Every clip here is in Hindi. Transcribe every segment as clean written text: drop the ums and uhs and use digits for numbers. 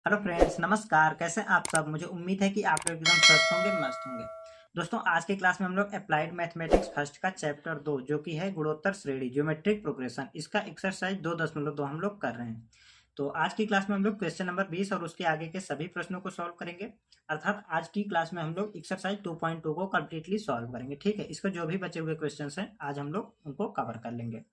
हेलो फ्रेंड्स, नमस्कार। कैसे हैं आप सब? मुझे उम्मीद है कि आप लोग एकदम स्वस्थ होंगे, मस्त होंगे। दोस्तों, आज की क्लास में हम लोग अप्लाइड मैथमेटिक्स फर्स्ट का चैप्टर 2 जो कि है गुणोत्तर श्रेणी ज्योमेट्रिक प्रोग्रेशन, इसका एक्सरसाइज 2.2 हम लोग कर रहे हैं। तो आज की क्लास में हम लोग क्वेश्चन नंबर 20 और उसके आगे के सभी प्रश्नों को सॉल्व करेंगे। अर्थात आज की क्लास में हम लोग एक्सरसाइज 2.2 को कम्प्लीटली सॉल्व करेंगे। ठीक है, इसके जो भी बचे हुए क्वेश्चन हैं आज हम लोग उनको कवर कर लेंगे।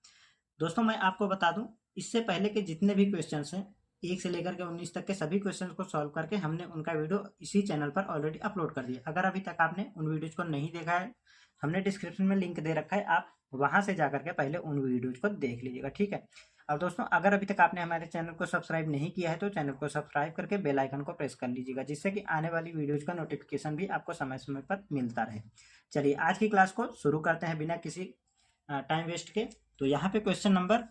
दोस्तों, मैं आपको बता दूं, इससे पहले के जितने भी क्वेश्चंस हैं 1 से लेकर के 19 तक के सभी क्वेश्चंस को सॉल्व करके हमने उनका वीडियो इसी चैनल पर ऑलरेडी अपलोड कर दिया। अगर अभी तक आपने उन वीडियोज को नहीं देखा है, हमने डिस्क्रिप्शन में लिंक दे रखा है, आप वहां से जाकर के पहले उन वीडियोज को देख लीजिएगा। ठीक है। और दोस्तों, अगर अभी तक आपने हमारे चैनल को सब्सक्राइब नहीं किया है तो चैनल को सब्सक्राइब करके बेल आइकन को प्रेस कर लीजिएगा, जिससे कि आने वाली वीडियोज का नोटिफिकेशन भी आपको समय समय पर मिलता रहे। चलिए, आज की क्लास को शुरू करते हैं बिना किसी टाइम वेस्ट के। तो यहाँ पे क्वेश्चन नंबर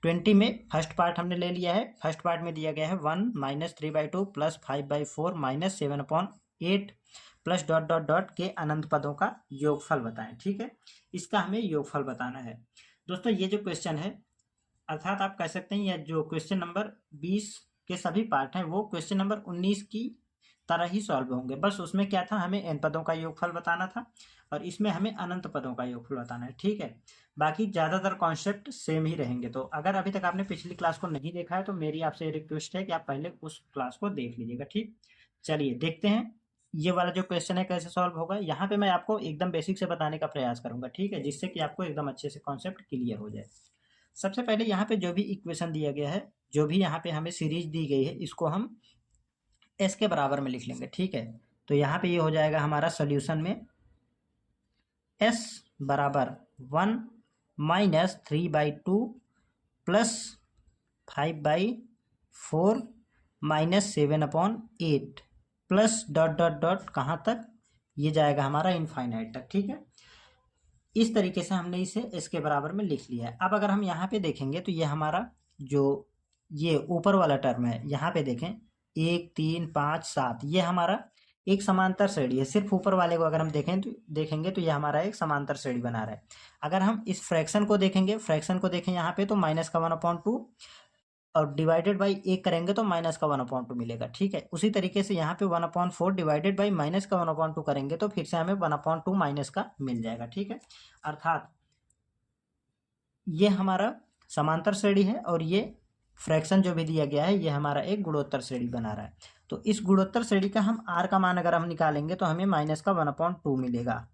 20 में फर्स्ट पार्ट हमने ले लिया है। फर्स्ट पार्ट में दिया गया है 1 - 3/2 + 5/4 - 7/8 प्लस डॉट डॉट डॉट के अनंत पदों का योगफल बताएं। ठीक है, इसका हमें योगफल बताना है। दोस्तों, ये जो क्वेश्चन है, अर्थात आप कह सकते हैं यह जो क्वेश्चन नंबर 20 के सभी पार्ट हैं वो क्वेश्चन नंबर 19 की तरह ही सॉल्व होंगे। बस उसमें क्या था, हमें n पदों का योगफल बताना था और इसमें हमें अनंत पदों का योगफल बताना है। ठीक है, बाकी ज़्यादातर कॉन्सेप्ट सेम ही रहेंगे। तो अगर अभी तक आपने पिछली क्लास को नहीं देखा है तो मेरी आपसे रिक्वेस्ट है कि आप पहले उस क्लास को देख लीजिएगा। ठीक, चलिए देखते हैं ये वाला जो क्वेश्चन है कैसे सॉल्व होगा। यहाँ पे मैं आपको एकदम बेसिक से बताने का प्रयास करूंगा। ठीक है, जिससे कि आपको एकदम अच्छे से कॉन्सेप्ट क्लियर हो जाए। सबसे पहले यहाँ पे जो भी इक्वेशन दिया गया है, जो भी यहाँ पे हमें सीरीज दी गई है, इसको हम एस के बराबर में लिख लेंगे। ठीक है, तो यहाँ पे ये हो जाएगा हमारा सोल्यूशन में एस बराबर 1 - 3/2 plus 5/4 -7/8 plus dot dot dot कहाँ तक, ये जाएगा हमारा इनफाइनाइट तक। ठीक है, इस तरीके से हमने इसे एस के बराबर में लिख लिया है। अब अगर हम यहाँ पे देखेंगे तो ये हमारा जो ये ऊपर वाला टर्म है, यहाँ पे देखें 1 3 5 7, ये हमारा एक समांतर श्रेणी है। सिर्फ ऊपर वाले को अगर हम देखेंगे तो ये हमारा एक समांतर श्रेणी बना रहा है। अगर हम इस फ्रैक्शन को देखें यहाँ पे तो -1/2 और डिवाइडेड बाई 1 करेंगे तो -1/2 मिलेगा। ठीक है, उसी तरीके से यहाँ पे 1/4 डिवाइडेड बाई -1/2 करेंगे तो फिर से हमें 1/2 माइनस का मिल जाएगा। ठीक है, अर्थात ये हमारा समांतर श्रेणी है और ये फ्रैक्शन जो भी दिया गया है ये हमारा एक गुणोत्तर श्रेणी बना रहा है। तो इस गुणोत्तर श्रेणी का हम आर का मान अगर हम निकालेंगे तो हमें -1/2 मिलेगा,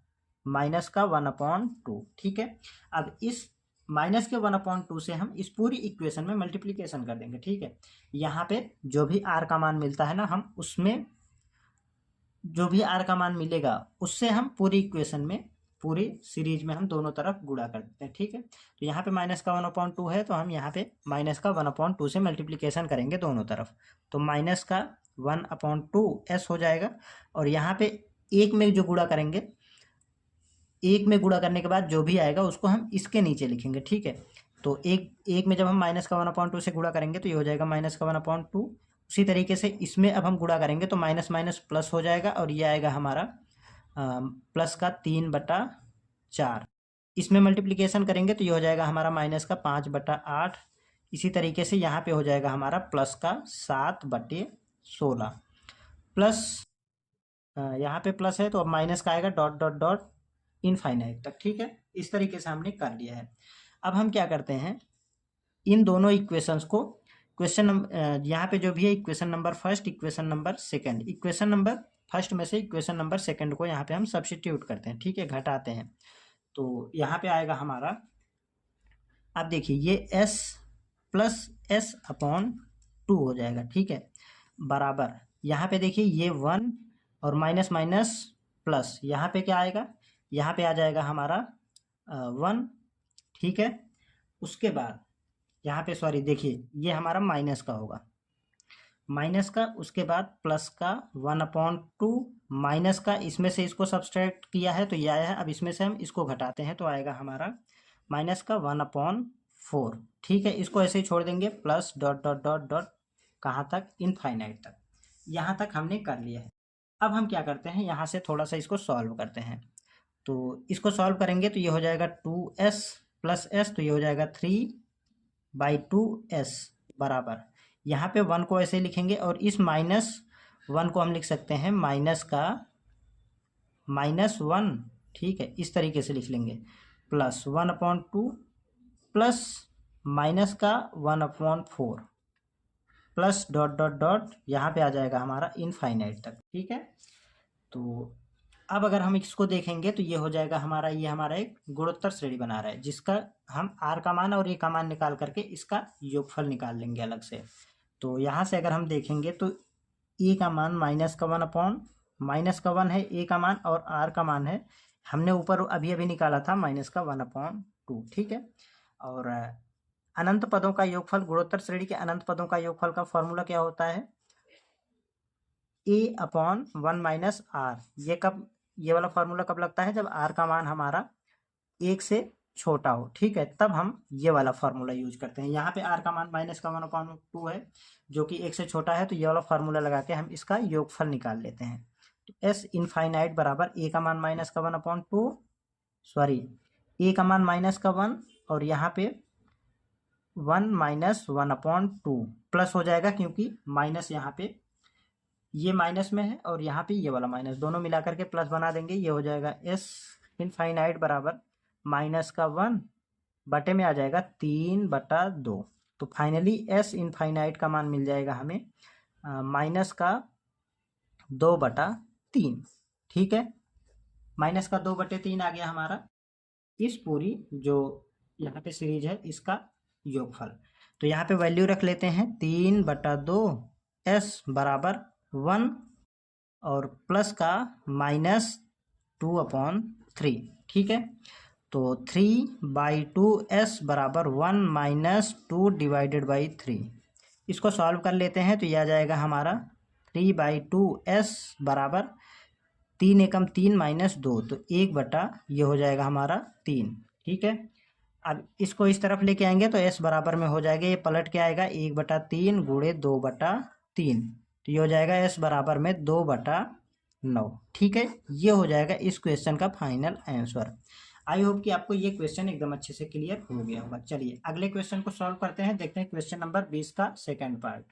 -1/2। ठीक है, अब इस -1/2 से हम इस पूरी इक्वेशन में मल्टीप्लीकेशन कर देंगे। ठीक है, यहाँ पे जो भी आर का मान मिलता है ना, हम उसमें जो भी आर का मान मिलेगा उससे हम पूरी इक्वेशन में, पूरी सीरीज में हम दोनों तरफ गुणा कर देते हैं। ठीक है, तो यहाँ पे -1/2 है तो हम यहाँ पे -1/2 से मल्टीप्लीकेशन करेंगे दोनों तरफ, तो -1/2 एस हो जाएगा। और यहाँ पे एक में जो गुणा करेंगे, एक में गुणा करने के बाद जो भी आएगा उसको हम इसके नीचे लिखेंगे। ठीक है, तो एक में जब हम -1/2 से गुणा करेंगे तो ये हो जाएगा -1/2। उसी तरीके से इसमें अब हम गुणा करेंगे तो माइनस माइनस प्लस हो जाएगा और ये आएगा हमारा प्लस का 3/4। इसमें मल्टीप्लिकेशन करेंगे तो ये हो जाएगा हमारा -5/8। इसी तरीके से यहाँ पे हो जाएगा हमारा प्लस का 7/16 प्लस यहाँ पे प्लस है तो अब माइनस का आएगा डॉट डॉट डॉट इनफाइनाइट तक। ठीक है, इस तरीके से हमने कर लिया है। अब हम क्या करते हैं, इन दोनों इक्वेशंस को यहाँ पे जो भी है equation number first, equation number second, equation number first में से इक्वेशन नंबर सेकंड को यहाँ पे हम सब्स्टिट्यूट करते हैं। ठीक है, घटाते हैं तो यहाँ पे आएगा हमारा, अब देखिए ये s प्लस s/2 हो जाएगा। ठीक है, बराबर यहाँ पे देखिए ये 1 और माइनस माइनस प्लस, यहाँ पे क्या आएगा, यहाँ पे आ जाएगा हमारा 1। ठीक है, उसके बाद यहाँ पे सॉरी देखिए ये हमारा माइनस का होगा, माइनस का, उसके बाद प्लस का 1/2 माइनस का, इसमें से इसको सब्सट्रैक्ट किया है तो ये आया है। अब इसमें से हम इसको घटाते हैं तो आएगा हमारा माइनस का 1/4। ठीक है, इसको ऐसे ही छोड़ देंगे, plus dot dot dot dot कहाँ तक, इनफाइनाइट तक। यहाँ तक हमने कर लिया है। अब हम क्या करते हैं, यहाँ से थोड़ा सा इसको सॉल्व करते हैं। तो इसको सॉल्व करेंगे तो ये हो जाएगा 2s प्लस s, तो ये हो जाएगा 3/2s बराबर, यहाँ पे 1 को ऐसे लिखेंगे और इस -1 को हम लिख सकते हैं माइनस का -1, ठीक है, इस तरीके से लिख लेंगे, प्लस 1/2 प्लस माइनस का 1/4 प्लस डॉट डॉट डॉट यहाँ पे आ जाएगा हमारा इनफाइनाइट तक, ठीक है। तो अब अगर हम इसको देखेंगे तो ये हो जाएगा हमारा, ये हमारा एक गुणोत्तर श्रेणी बना रहा है जिसका हम r का मान और a का मान निकाल करके इसका योगफल निकाल लेंगे अलग से। तो यहाँ से अगर हम देखेंगे तो a का मान -1 है, a का मान, और r का मान है, हमने ऊपर अभी अभी निकाला था -1/2, ठीक है। और अनंत पदों का योगफल, गुणोत्तर श्रेणी के अनंत पदों का योगफल का फॉर्मूला क्या होता है? a/1 - r। ये वाला फॉर्मूला कब लगता है? जब r का मान हमारा 1 से छोटा हो, ठीक है, तब हम ये वाला फॉर्मूला यूज करते हैं। यहाँ पे r का मान -1/2 है जो कि 1 से छोटा है, तो ये वाला फॉर्मूला लगा के हम इसका योगफल निकाल लेते हैं। तो s इनफाइनाइट बराबर a का मान -1/2, सॉरी, a का मान -1 और यहाँ पे 1 - 1/2 प्लस हो जाएगा, क्योंकि माइनस यहाँ पे ये माइनस में है और यहाँ पे ये वाला माइनस, दोनों मिला करके प्लस बना देंगे। ये हो जाएगा s इनफाइनाइट बराबर -1 बटे में आ जाएगा 3/2। तो फाइनली s इनफाइनाइट का मान मिल जाएगा हमें -2/3, ठीक है। -2/3 आ गया हमारा इस पूरी जो यहाँ पे सीरीज है इसका योगफल। तो यहाँ पे वैल्यू रख लेते हैं 3/2, s बराबर 1 और प्लस का -2/3, ठीक है। तो 3/2 s बराबर 1 - 2/3। इसको सॉल्व कर लेते हैं तो यह आ जाएगा हमारा 3/2 s बराबर 3 एकम 3 - 2, तो 1 ये हो जाएगा हमारा 3, ठीक है। अब इसको इस तरफ लेके आएंगे तो s बराबर में हो जाएगा, ये पलट के आएगा 1/3 गुणे 2/3, तो ये हो जाएगा s बराबर में 2/9, ठीक है। ये हो जाएगा इस क्वेश्चन का फाइनल आंसर। आई होप कि आपको ये क्वेश्चन एकदम अच्छे से क्लियर हो गया होगा। चलिए अगले क्वेश्चन को सॉल्व करते हैं, देखते हैं क्वेश्चन नंबर 20 का सेकंड पार्ट।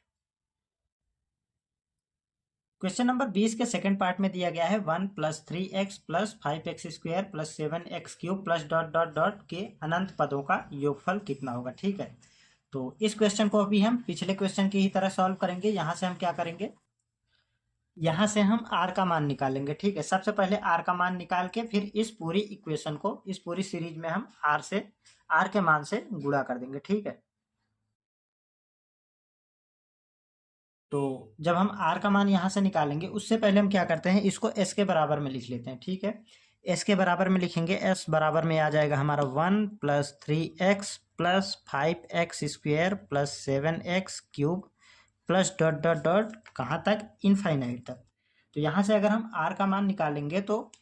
क्वेश्चन नंबर 20 के सेकंड पार्ट में दिया गया है 1 + 3x + 5x² + 7x³ plus dot dot dot के अनंत पदों का योगफल कितना होगा, ठीक है। तो इस क्वेश्चन को अभी हम पिछले क्वेश्चन की ही तरह सॉल्व करेंगे। यहाँ से हम क्या करेंगे, यहाँ से हम r का मान निकालेंगे, ठीक है। सबसे पहले r का मान निकाल के फिर इस पूरी इक्वेशन को, इस पूरी सीरीज में हम r के मान से गुणा कर देंगे, ठीक है। तो जब हम r का मान यहाँ से निकालेंगे उससे पहले हम क्या करते हैं, इसको s के बराबर में लिख लेते हैं, ठीक है। s के बराबर में लिखेंगे, s बराबर में आ जाएगा हमारा 1 + 3x + 5x² + 7x³ plus dot dot dot कहाँ तक, इनफाइनाइट तक। तो यहाँ से अगर हम r का मान निकालेंगे तो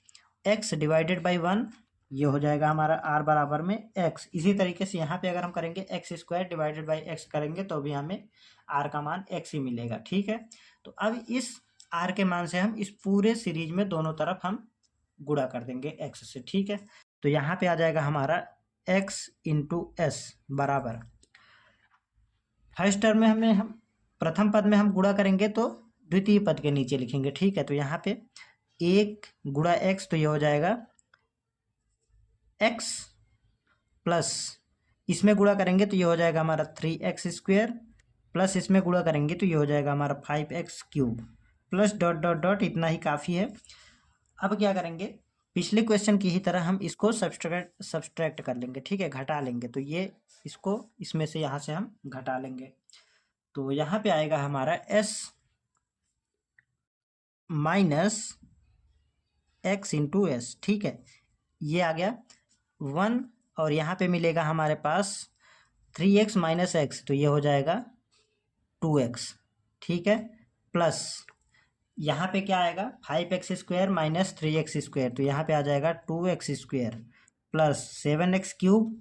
x / 1 ये हो जाएगा हमारा r बराबर में x। इसी तरीके से यहाँ पे अगर हम करेंगे x² / x करेंगे तो भी हमें r का मान x ही मिलेगा, ठीक है। तो अब इस r के मान से हम इस पूरे सीरीज में दोनों तरफ हम गुणा कर देंगे x से, ठीक है। तो यहाँ पे आ जाएगा हमारा x × s बराबर, फर्स्ट टर्म में हम प्रथम पद में हम गुणा करेंगे तो द्वितीय पद के नीचे लिखेंगे, ठीक है। तो यहाँ पे 1 × x, तो ये हो जाएगा x प्लस इसमें गुणा करेंगे तो ये हो जाएगा हमारा 3x² प्लस इसमें गुणा करेंगे तो ये हो जाएगा हमारा 5x³ plus dot dot dot, इतना ही काफ़ी है। अब क्या करेंगे, पिछले क्वेश्चन की ही तरह हम इसको सब्सट्रैक्ट कर लेंगे, ठीक है, घटा लेंगे। तो ये इसको इसमें से यहाँ से हम घटा लेंगे, तो यहाँ पे आएगा हमारा s - x × s, ठीक है। ये आ गया 1 और यहाँ पे मिलेगा हमारे पास 3x - x, तो ये हो जाएगा 2x, ठीक है। प्लस यहाँ पे क्या आएगा 5x² - 3x², तो यहाँ पे आ जाएगा 2x² प्लस 7x³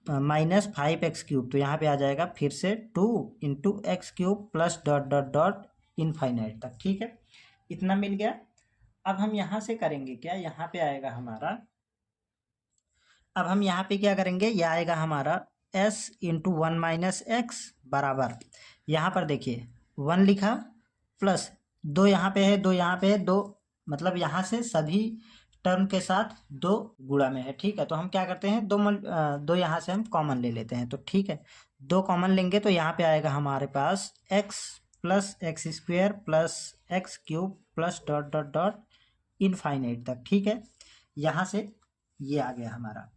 - 5x³, तो यहाँ पे आ जाएगा फिर से 2 × x³ plus dot dot dot infinite तक, ठीक है। इतना मिल गया। अब हम यहाँ से करेंगे क्या, यहाँ पे आएगा हमारा, अब हम यहाँ पे क्या करेंगे, यह आएगा हमारा s × 1 - x बराबर, यहाँ पर देखिए 1 लिखा प्लस 2 यहाँ पे है, 2 यहाँ पे है, 2 मतलब यहाँ से सभी टर्म के साथ 2 गुणा में है। ठीक है, तो हम क्या करते हैं, 2 यहाँ से हम कॉमन ले लेते हैं। तो ठीक है, 2 कॉमन लेंगे तो यहाँ पे आएगा हमारे पास x plus x square plus x cube plus dot dot dot infinite तक। ठीक है, यहाँ से ये आ गया हमारा।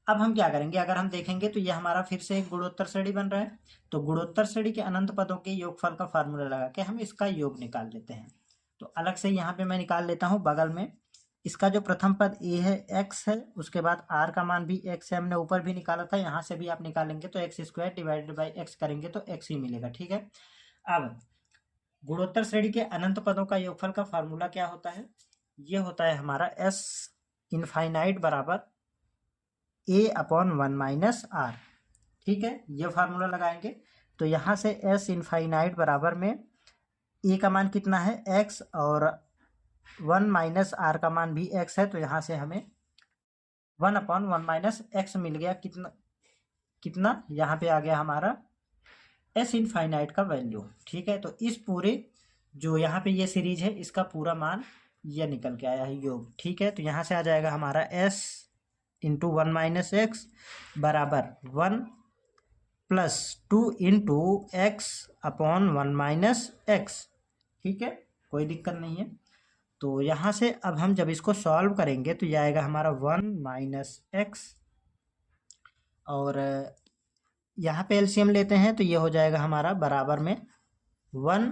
अब हम क्या करेंगे, अगर हम देखेंगे तो ये हमारा फिर से एक गुणोत्तर श्रेणी बन रहा है। तो गुणोत्तर श्रेणी के अनंत पदों के योगफल का फार्मूला लगा के हम इसका योग निकाल लेते हैं। तो अलग से यहाँ पे मैं निकाल लेता हूँ बगल में। इसका जो प्रथम पद ए है x है, उसके बाद r का मान भी x है, हमने ऊपर भी निकाला था, यहाँ से भी आप निकालेंगे तो x square divided by x करेंगे तो x ही मिलेगा। ठीक है, अब गुणोत्तर श्रेणी के अनंत पदों का योगफल का फार्मूला क्या होता है, ये होता है हमारा s इनफाइनाइट बराबर a अपॉन 1 माइनस आर। ठीक है, ये फार्मूला लगाएंगे तो यहाँ से s इनफाइनाइट बराबर में a का मान कितना है x और 1 माइनस आर का मान भी x है, तो यहाँ से हमें 1 अपॉन 1 माइनस एक्स मिल गया। कितना कितना यहाँ पे आ गया हमारा s इनफाइनाइट का वैल्यू। ठीक है, तो इस पूरे जो यहाँ पे ये सीरीज है इसका पूरा मान ये निकल के आया है योग। ठीक है, तो यहाँ से आ जाएगा हमारा s इंटू 1 माइनस एक्स बराबर 1 plus 2 into x upon 1 minus x. ठीक है, कोई दिक्कत नहीं है। तो यहाँ से अब हम जब इसको सॉल्व करेंगे तो ये आएगा हमारा 1 माइनस एक्स, और यहाँ पे एलसीएम लेते हैं तो ये हो जाएगा हमारा बराबर में 1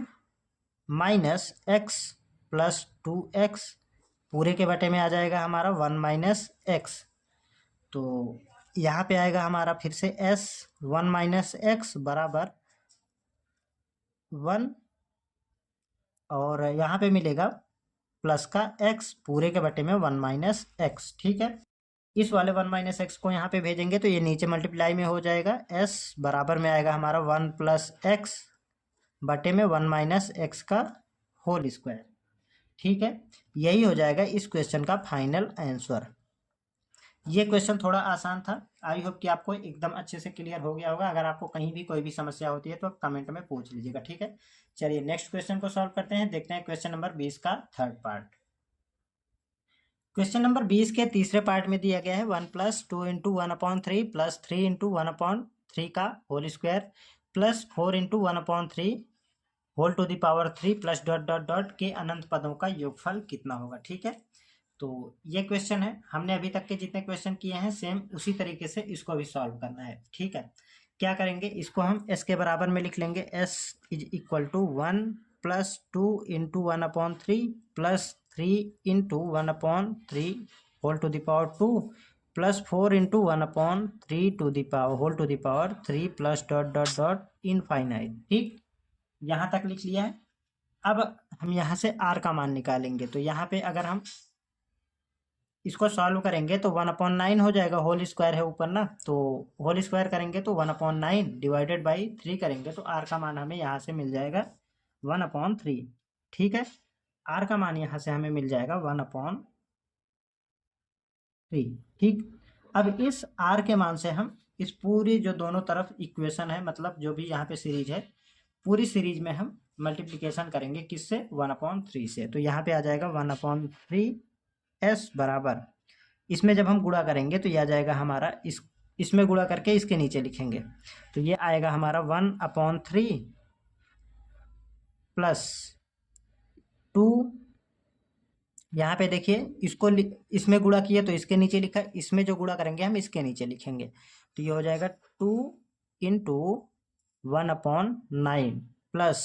माइनस एक्स प्लस 2x, पूरे के बटे में आ जाएगा हमारा 1 माइनस एक्स। तो यहाँ पे आएगा हमारा फिर से s 1 माइनस एक्स बराबर 1, और यहाँ पे मिलेगा प्लस का x पूरे के बटे में 1 माइनस एक्स। ठीक है, इस वाले 1 माइनस एक्स को यहाँ पे भेजेंगे तो ये नीचे मल्टीप्लाई में हो जाएगा, s बराबर में आएगा हमारा 1 प्लस एक्स बटे में 1 माइनस एक्स का होल स्क्वायर। ठीक है, यही हो जाएगा इस क्वेश्चन का फाइनल आंसर। ये क्वेश्चन थोड़ा आसान था, आई होप कि आपको एकदम अच्छे से क्लियर हो गया होगा। अगर आपको कहीं भी कोई भी समस्या होती है तो आप कमेंट में पूछ लीजिएगा। ठीक है, चलिए नेक्स्ट क्वेश्चन को सॉल्व करते हैं। देखते हैं क्वेश्चन नंबर 20 का थर्ड पार्ट। क्वेश्चन नंबर 20 के तीसरे पार्ट में दिया गया है 1 plus 2 into 1 upon 3 plus 3 into 1 upon 3 का whole square plus 4 into 1 upon 3 whole to the power 3 plus dot dot dot के अनंत पदों का योगफल कितना होगा। ठीक है, तो ये क्वेश्चन है, हमने अभी तक के जितने क्वेश्चन किए हैं सेम उसी तरीके से इसको भी सॉल्व करना है। ठीक है, क्या करेंगे, इसको हम s के बराबर में लिख लेंगे, s is equal to 1 plus 2 into 1 upon 3 plus 3 into 1 upon 3 whole to the power 2 plus 4 into 1 upon 3 to the power whole to the power 3 plus dot dot dot infinite. ठीक, यहाँ तक लिख लिया है। अब हम यहाँ से r का मान निकालेंगे, तो यहाँ पे अगर हम इसको सॉल्व करेंगे तो 1 अपॉन 9 हो जाएगा, होल स्क्वायर है ऊपर ना, तो होल स्क्वायर करेंगे तो 1 अपॉन 9 डिवाइडेड बाई 3 करेंगे तो r का मान हमें यहाँ से मिल जाएगा 1 अपॉन 3। ठीक है, r का मान यहाँ से हमें मिल जाएगा 1 अपॉन 3। ठीक, अब इस r के मान से हम इस पूरी जो दोनों तरफ इक्वेशन है, मतलब जो भी यहाँ पे सीरीज है, पूरी सीरीज में हम मल्टीप्लिकेशन करेंगे किससे, 1 अपॉन 3 से। तो यहाँ पे आ जाएगा 1 अपॉन 3 s बराबर, इसमें जब हम गुणा करेंगे तो यह आ जाएगा हमारा इसमें गुणा करके इसके नीचे लिखेंगे तो ये आएगा हमारा 1 अपॉन 3 प्लस 2, यहाँ पे देखिए इसको इसमें गुणा किया तो इसके नीचे लिखा, इसमें जो गुणा करेंगे हम इसके नीचे लिखेंगे तो ये हो जाएगा 2 इंटू 1 अपॉन 9 प्लस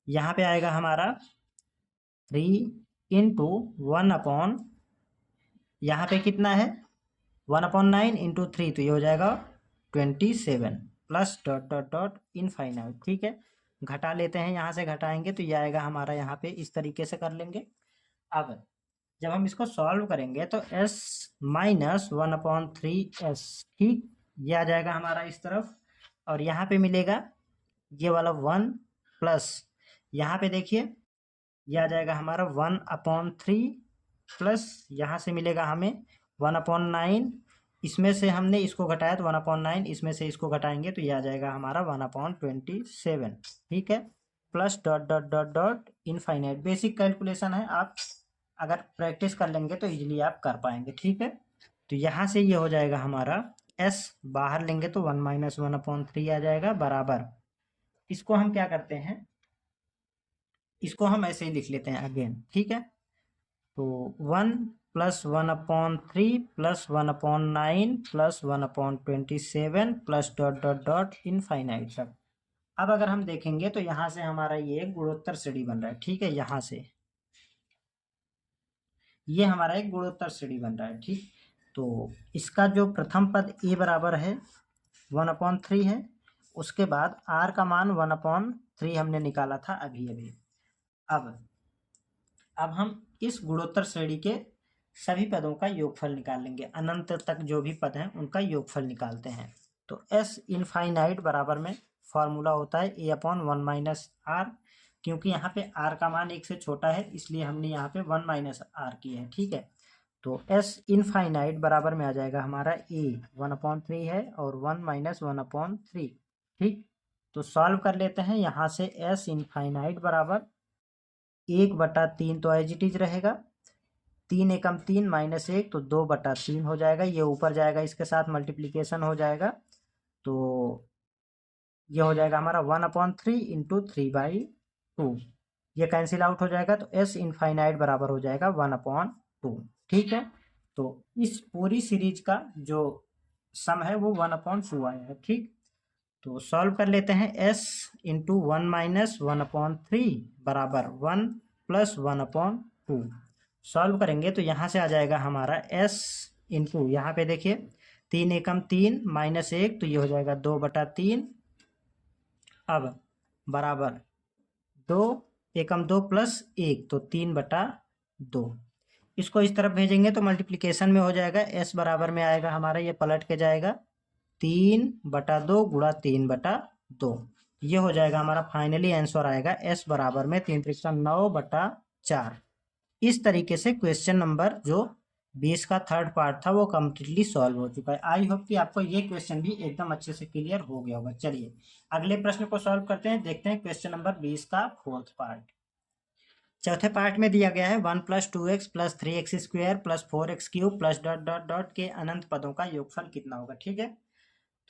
यहाँ पे आएगा हमारा 3 इंटू 1 अपॉन, यहाँ पे कितना है 1 अपॉन 9 इंटू 3, तो ये हो जाएगा 27 plus dot dot dot infinite. ठीक है, घटा लेते हैं, यहाँ से घटाएंगे तो ये आएगा हमारा, यहाँ पे इस तरीके से कर लेंगे। अब जब हम इसको सॉल्व करेंगे तो s माइनस 1 अपॉन 3s, ठीक, ये आ जाएगा हमारा इस तरफ, और यहाँ पे मिलेगा ये वाला 1 प्लस यहाँ पे देखिए ये आ जाएगा हमारा 1 अपॉन 3 प्लस यहाँ से मिलेगा हमें 1 अपॉन 9 इसमें से हमने इसको घटाया तो 1/9, इसमें से इसको घटाएंगे तो ये आ जाएगा हमारा 1/27, ठीक है। Plus dot dot dot dot infinite. Basic calculation है, आप अगर प्रैक्टिस कर लेंगे तो इजीली आप कर पाएंगे, ठीक है। तो यहाँ से ये हो जाएगा हमारा s, बाहर लेंगे तो 1 - 1/3 आ जाएगा, बराबर। इसको हम क्या करते हैं, इसको हम ऐसे ही लिख लेते हैं अगेन, ठीक है। तो 1 + 1/3 + 1/9 + 1/27 plus dot dot dot infinite तक। अब अगर हम देखेंगे तो यहाँ से हमारा ये एक गुणोत्तर श्रेणी बन रहा है, ठीक है। यहाँ से ये हमारा एक गुणोत्तर श्रेणी बन रहा है, ठीक। तो इसका जो प्रथम पद a बराबर है 1/3 है, उसके बाद r का मान 1/3 हमने निकाला था अभी अभी। अब हम इस गुणोत्तर श्रेणी के सभी पदों का योगफल निकाल लेंगे, अनंत तक जो भी पद हैं उनका योगफल निकालते हैं। तो s इनफाइनाइट बराबर में फॉर्मूला होता है a/1 - r, क्योंकि यहाँ पे r का मान 1 से छोटा है इसलिए हमने यहाँ पे 1 - r किया है, ठीक है। तो s इनफाइनाइट बराबर में आ जाएगा हमारा a 1/3 है और 1 - 1/3, ठीक। तो सॉल्व कर लेते हैं। यहाँ से s इनफाइनाइट बराबर 1/3 तो एज इट इज रहेगा, 3 एकम 3 -1 तो 2/3 हो जाएगा। ये ऊपर जाएगा, इसके साथ मल्टीप्लीकेशन हो जाएगा, तो ये हो जाएगा हमारा 1/3 × 3/2, ये कैंसिल आउट हो जाएगा। तो s इनफाइनाइट बराबर हो जाएगा 1/2, ठीक है। तो इस पूरी सीरीज का जो सम है वो 1/2 आया है, ठीक। तो सॉल्व कर लेते हैं। s × 1 - 1/3 बराबर 1 + 1/2। सॉल्व करेंगे तो यहाँ से आ जाएगा हमारा s इंटू, यहाँ पे देखिए 3 एकम 3 -1 तो ये हो जाएगा 2/3, अब बराबर 2 एकम 2 + 1 तो 3/2। इसको इस तरफ भेजेंगे तो मल्टीप्लिकेशन में हो जाएगा, s बराबर में आएगा हमारा, ये पलट के जाएगा 3/2 गुणा 3/2। ये हो जाएगा हमारा फाइनली आंसर आएगा s बराबर में 3 × 9/4। इस तरीके से क्वेश्चन नंबर जो 20 का थर्ड पार्ट था वो कम्प्लीटली सॉल्व हो चुका है। आई होप कि आपको ये क्वेश्चन भी एकदम अच्छे से क्लियर हो गया होगा। चलिए अगले प्रश्न को सॉल्व करते हैं, देखते हैं क्वेश्चन नंबर 20 का फोर्थ पार्ट। चौथे पार्ट में दिया गया है 1 + 2x + 3x² + 4x³ plus dot dot dot के अनंत पदों का योगफल कितना होगा, ठीक है।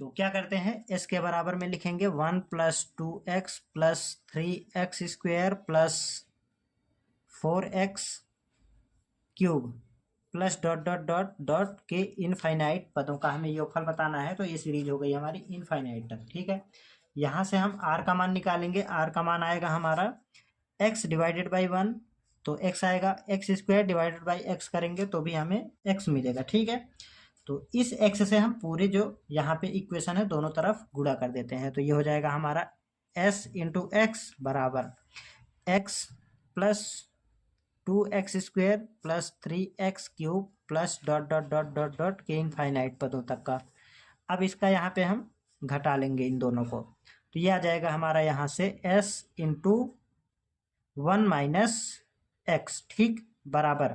तो क्या करते हैं, s के बराबर में लिखेंगे 1 + 2x + 3x² + 4x³ plus dot dot dot dot के इनफाइनाइट पदों का हमें योगफल बताना है। तो ये सीरीज हो गई हमारी इनफाइनाइट तक, ठीक है। यहाँ से हम r का मान निकालेंगे, r का मान आएगा हमारा x / 1, तो x आएगा, x² / x करेंगे तो भी हमें x मिलेगा, ठीक है। तो इस x से हम पूरे जो यहाँ पे इक्वेशन है दोनों तरफ गुणा कर देते हैं, तो ये हो जाएगा हमारा s × x बराबर x + 2x² + 3x³ plus dot dot dot dot dot के इनफाइनाइट पदों तक का। अब इसका यहाँ पे हम घटा लेंगे इन दोनों को, तो ये आ जाएगा हमारा यहाँ से s × 1 - x, ठीक, बराबर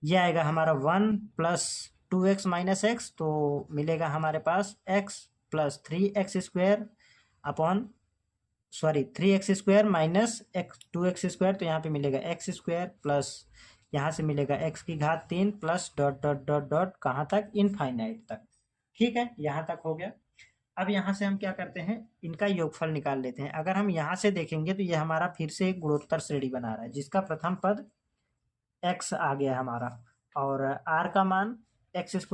ये आएगा हमारा 1 + 2x - x, तो मिलेगा हमारे पास x + 3x² upon 3x² - x 2x², तो यहाँ पे मिलेगा x² प्लस यहाँ से मिलेगा x की घात 3 plus dot dot dot dot कहाँ तक, इनफाइनाइट तक, ठीक है। यहाँ तक हो गया। अब यहाँ से हम क्या करते हैं, इनका योगफल निकाल लेते हैं। अगर हम यहाँ से देखेंगे तो ये हमारा फिर से एक गुणोत्तर श्रेणी बना रहा है जिसका प्रथम पद x आ गया हमारा, और r का मान x² /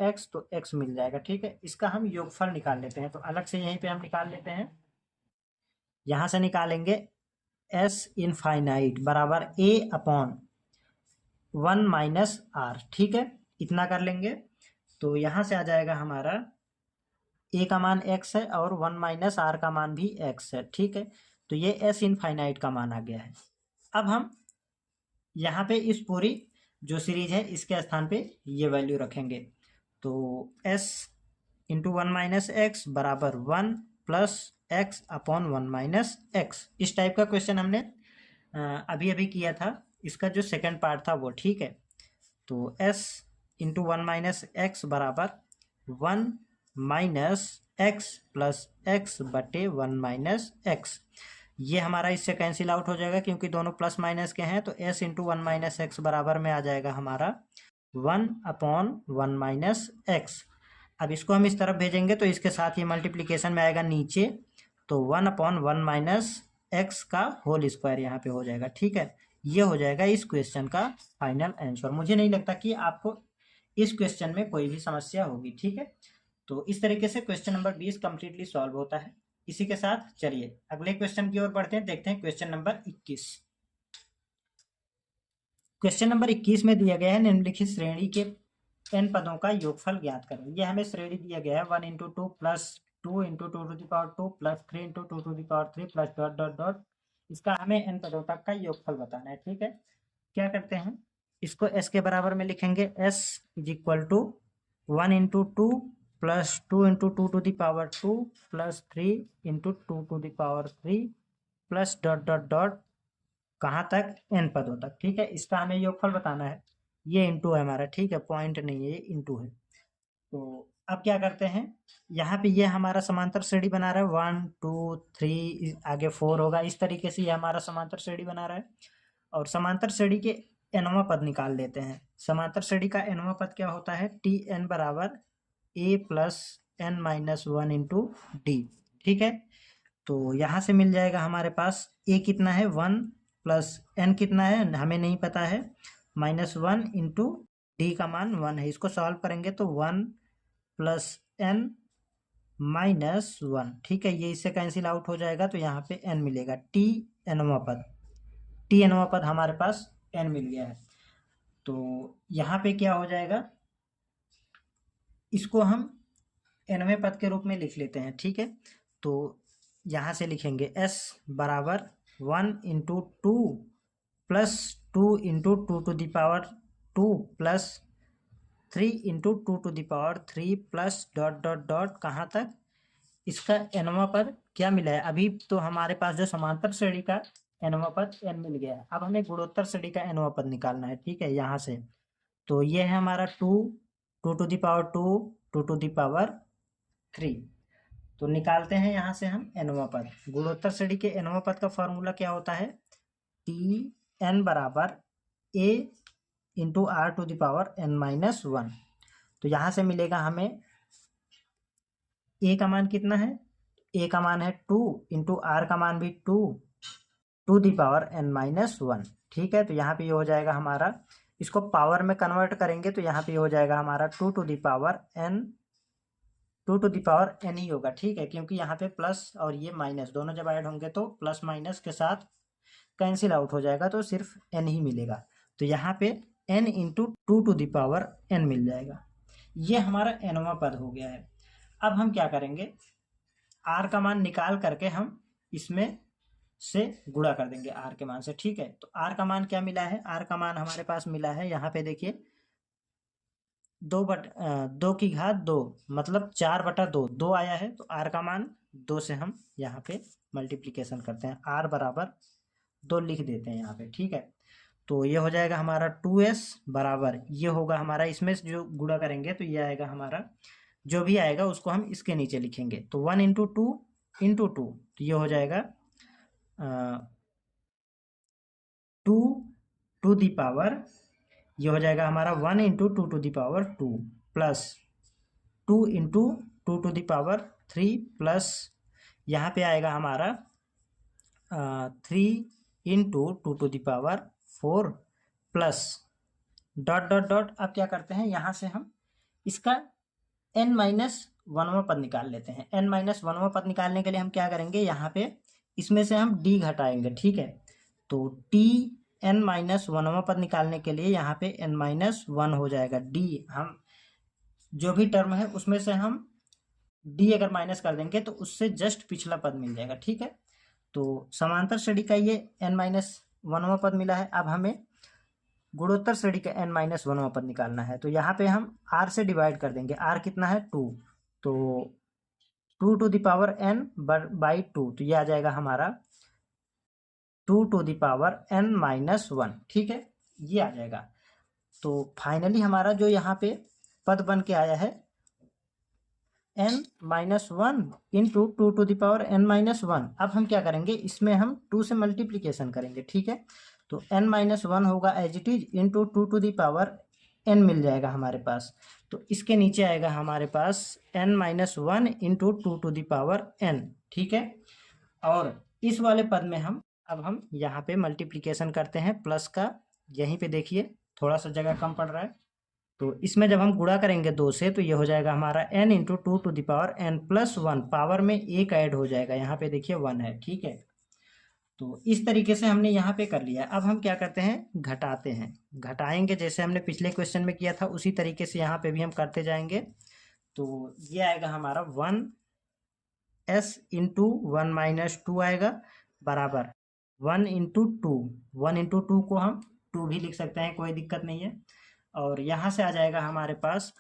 x, तो x मिल जाएगा, ठीक है। इसका हम योगफल निकाल लेते हैं, तो अलग से यहीं पे हम निकाल लेते हैं। यहाँ से निकालेंगे s इनफाइनाइट बराबर a/1 - r, ठीक है, इतना कर लेंगे। तो यहाँ से आ जाएगा हमारा a का मान x है और 1 - r का मान भी x है, ठीक है। तो ये s इनफाइनाइट का मान आ गया है। अब हम यहाँ पे इस पूरी जो सीरीज है इसके स्थान पे ये वैल्यू रखेंगे, तो s × 1 - x बराबर 1 + x/1 - x। इस टाइप का क्वेश्चन हमने अभी अभी किया था, इसका जो सेकंड पार्ट था वो, ठीक है। तो s इंटू 1 माइनस एक्स बराबर 1 माइनस एक्स प्लस एक्स बटे 1 माइनस एक्स। ये हमारा इससे कैंसिल आउट हो जाएगा क्योंकि दोनों प्लस माइनस के हैं, तो s इंटू 1 माइनस एक्स बराबर में आ जाएगा हमारा 1 अपॉन 1 माइनस एक्स। अब इसको हम इस तरफ भेजेंगे तो इसके साथ ये मल्टीप्लीकेशन में आएगा नीचे, तो 1 अपॉन 1 माइनस एक्स का होल स्क्वायर यहाँ पे हो जाएगा। ठीक है, ये हो जाएगा इस क्वेश्चन का फाइनल आंसर। मुझे नहीं लगता कि आपको इस क्वेश्चन में कोई भी समस्या होगी। ठीक है, तो इस तरीके से क्वेश्चन नंबर 20 कंप्लीटली सॉल्व होता है। इसी के साथ चलिए अगले क्वेश्चन की ओर बढ़ते हैं, देखते हैं क्वेश्चन नंबर 21। क्वेश्चन नंबर 21 में दिया गया है निम्नलिखित श्रेणी के n पदों का योगफल ज्ञात करें। यह हमें श्रेणी दिया गया है 1 into 2 plus 2 into 2 to the power 2 plus 3 into 2 to the power 3 plus dot dot dot. इसका हमें n पदों तक का योगफल बताना है। ठीक है, क्या करते हैं, इसको s के बराबर में लिखेंगे, s is equal to 1 into 2 plus 2 into 2 to the power 2 plus 3 into 2 to the power 3 plus dot dot dot कहाँ तक, n पदों तक। ठीक है, इसका हमें योगफल बताना है। ये इंटू है हमारा, ठीक है, पॉइंट नहीं है, ये इंटू है। तो अब क्या करते हैं, यहाँ पे ये हमारा समांतर श्रेणी बना रहा है 1 2 3 आगे 4 होगा, इस तरीके से ये हमारा समांतर श्रेणी बना रहा है। और समांतर श्रेणी के nवां पद निकाल लेते हैं। समांतर श्रेणी का nवां पद क्या होता है, टी एन बराबर a plus n minus 1 into d. ठीक है, तो यहाँ से मिल जाएगा हमारे पास a कितना है 1 प्लस n कितना है हमें नहीं पता है, माइनस 1 इंटू डी का मान 1 है। इसको सॉल्व करेंगे तो 1 प्लस n माइनस 1। ठीक है, ये इससे कैंसिल आउट हो जाएगा तो यहाँ पे n मिलेगा, टी एनवां पद हमारे पास n मिल गया है। तो यहाँ पे क्या हो जाएगा, इसको हम nवें पद के रूप में लिख लेते हैं। ठीक है, तो यहाँ से लिखेंगे s बराबर 1 into 2 plus 2 into 2 to the power 2 plus 3 into 2 to the power 3 plus dot dot dot कहाँ तक, इसका nवां पद क्या मिला है। अभी तो हमारे पास जो समांतर श्रेणी का nवां पद n मिल गया है, अब हमें गुणोत्तर श्रेणी का nवां पद निकालना है। ठीक है, यहाँ से तो ये है हमारा 2 to the power 2 2 to the power 3। तो निकालते हैं यहाँ से हम nवां पद। गुणोत्तर श्रेणी के nवां पद का फॉर्मूला क्या होता है, टी एन बराबर a into r to the power n minus 1। तो यहाँ से मिलेगा हमें a का मान कितना है, a का मान है 2 इंटू आर का मान भी 2 to the power n minus 1। ठीक है, तो यहाँ पे ये हो जाएगा हमारा, इसको पावर में कन्वर्ट करेंगे तो यहाँ पे ये हो जाएगा हमारा 2 टू द पावर n ही होगा। ठीक है, क्योंकि यहाँ पे प्लस और ये माइनस दोनों जब ऐड होंगे तो प्लस माइनस के साथ कैंसिल आउट हो जाएगा, तो सिर्फ n ही मिलेगा। तो यहाँ पे n into 2 to the power n मिल जाएगा। ये हमारा nवां पद हो गया है। अब हम क्या करेंगे, r का मान निकाल करके हम इसमें से गुणा कर देंगे r के मान से। ठीक है, तो r का मान क्या मिला है, r का मान हमारे पास मिला है यहाँ पे देखिए 2 की घात 2 मतलब 4/2 2 आया है, तो r का मान 2 से हम यहाँ पे मल्टीप्लीकेशन करते हैं, r बराबर 2 लिख देते हैं यहाँ पे। ठीक है, तो ये हो जाएगा हमारा 2s बराबर, ये होगा हमारा, इसमें से जो गुणा करेंगे तो ये आएगा हमारा, जो भी आएगा उसको हम इसके नीचे लिखेंगे, तो 1 इंटू 2 इंटू 2, तो ये हो जाएगा 2 टू द पावर, ये हो जाएगा हमारा 1 into 2 to the power 2 plus 2 into 2 to the power 3 plus यहाँ पे आएगा हमारा 3 into 2 to the power 4 plus dot dot dot. अब क्या करते हैं, यहाँ से हम इसका n माइनस 1वां पद निकाल लेते हैं। n माइनस 1वां पद निकालने के लिए हम क्या करेंगे, यहाँ पे इसमें से हम d घटाएंगे। ठीक है, तो t n माइनस 1वां पद निकालने के लिए यहाँ पे n माइनस 1 हो जाएगा, d हम जो भी टर्म है उसमें से हम d अगर माइनस कर देंगे तो उससे जस्ट पिछला पद मिल जाएगा। ठीक है, तो समांतर श्रेणी का ये n माइनस 1वां पद मिला है। अब हमें गुणोत्तर श्रेणी का n माइनस 1वां पद निकालना है, तो यहाँ पे हम r से डिवाइड कर देंगे। r कितना है 2, तो 2 to the power n by 2, तो ये आ जाएगा हमारा 2 to the power n minus 1। ठीक है, ये आ जाएगा। तो फाइनली हमारा जो यहाँ पे पद बन के आया है n-1 इंटू 2^n-1। अब हम क्या करेंगे, इसमें हम 2 से मल्टीप्लीकेशन करेंगे, ठीक है। तो n-1 होगा as it is into 2^n मिल जाएगा हमारे पास। तो इसके नीचे आएगा हमारे पास n-1 इंटू 2^n, ठीक है। और इस वाले पद में अब हम यहाँ पे मल्टीप्लीकेशन करते हैं प्लस का, यहीं पे देखिए थोड़ा सा जगह कम पड़ रहा है। तो इसमें जब हम गुणा करेंगे 2 से तो ये हो जाएगा हमारा n इंटू 2^n+1, पावर में 1 ऐड हो जाएगा, यहाँ पे देखिए 1 है, ठीक है। तो इस तरीके से हमने यहाँ पे कर लिया। अब हम क्या करते हैं, घटाते हैं, घटाएंगे जैसे हमने पिछले क्वेश्चन में किया था उसी तरीके से यहाँ पे भी हम करते जाएंगे। तो ये आएगा हमारा 1s इंटू 1-2 आएगा बराबर 1 इंटू 2। 1 इंटू 2 को हम 2 भी लिख सकते हैं, कोई दिक्कत नहीं है। और यहाँ से आ जाएगा हमारे पास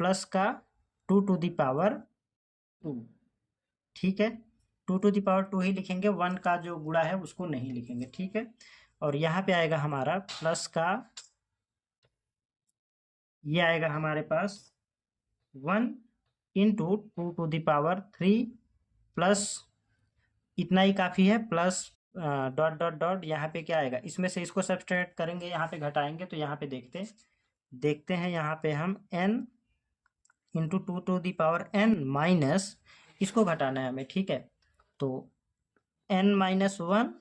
प्लस का 2^2, ठीक है। 2^2 ही लिखेंगे, 1 का जो गुणा है उसको नहीं लिखेंगे, ठीक है। और यहाँ पे आएगा हमारा प्लस का, ये आएगा हमारे पास 1 इंटू 2^3 प्लस, इतना ही काफ़ी है, प्लस डॉट डॉट डॉट, यहाँ पे क्या आएगा, इसमें से इसको सब्सट्रैक्ट करेंगे, यहाँ पे घटाएंगे। तो यहाँ पे देखते हैं यहाँ पे हम n इंटू 2^n माइनस, इसको घटाना है हमें, ठीक है। तो n-1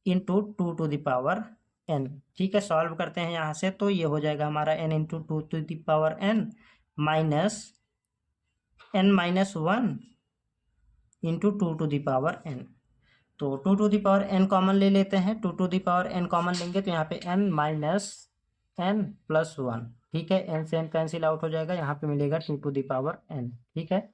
इंटू 2^n, ठीक है। सॉल्व करते हैं यहाँ से, तो ये हो जाएगा हमारा n into 2^n minus n-1 into 2^n। तो 2^n कॉमन ले लेते हैं, 2^n कॉमन लेंगे तो यहाँ पे n-1+1, ठीक है। n से n कैंसिल आउट हो जाएगा, यहाँ पे मिलेगा 2^n, ठीक है।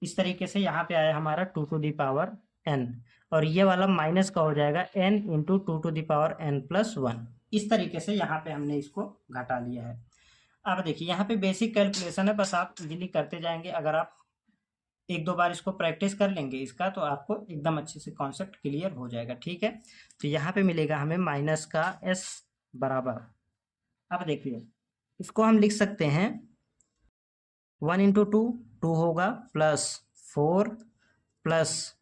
इस तरीके से यहाँ पे आया हमारा 2^n, और ये वाला माइनस का हो जाएगा n इंटू 2^n+1। इस तरीके से यहाँ पे हमने इसको घटा लिया है। अब देखिए यहाँ पे बेसिक कैलकुलेशन है, बस आप इजीली करते जाएंगे। अगर आप 1-2 बार इसको प्रैक्टिस कर लेंगे इसका, तो आपको एकदम अच्छे से कॉन्सेप्ट क्लियर हो जाएगा, ठीक है। तो यहाँ पे मिलेगा हमें माइनस का s बराबर, अब देखिए इसको हम लिख सकते हैं 1 इंटू 2 होगा, प्लस 4 प्लस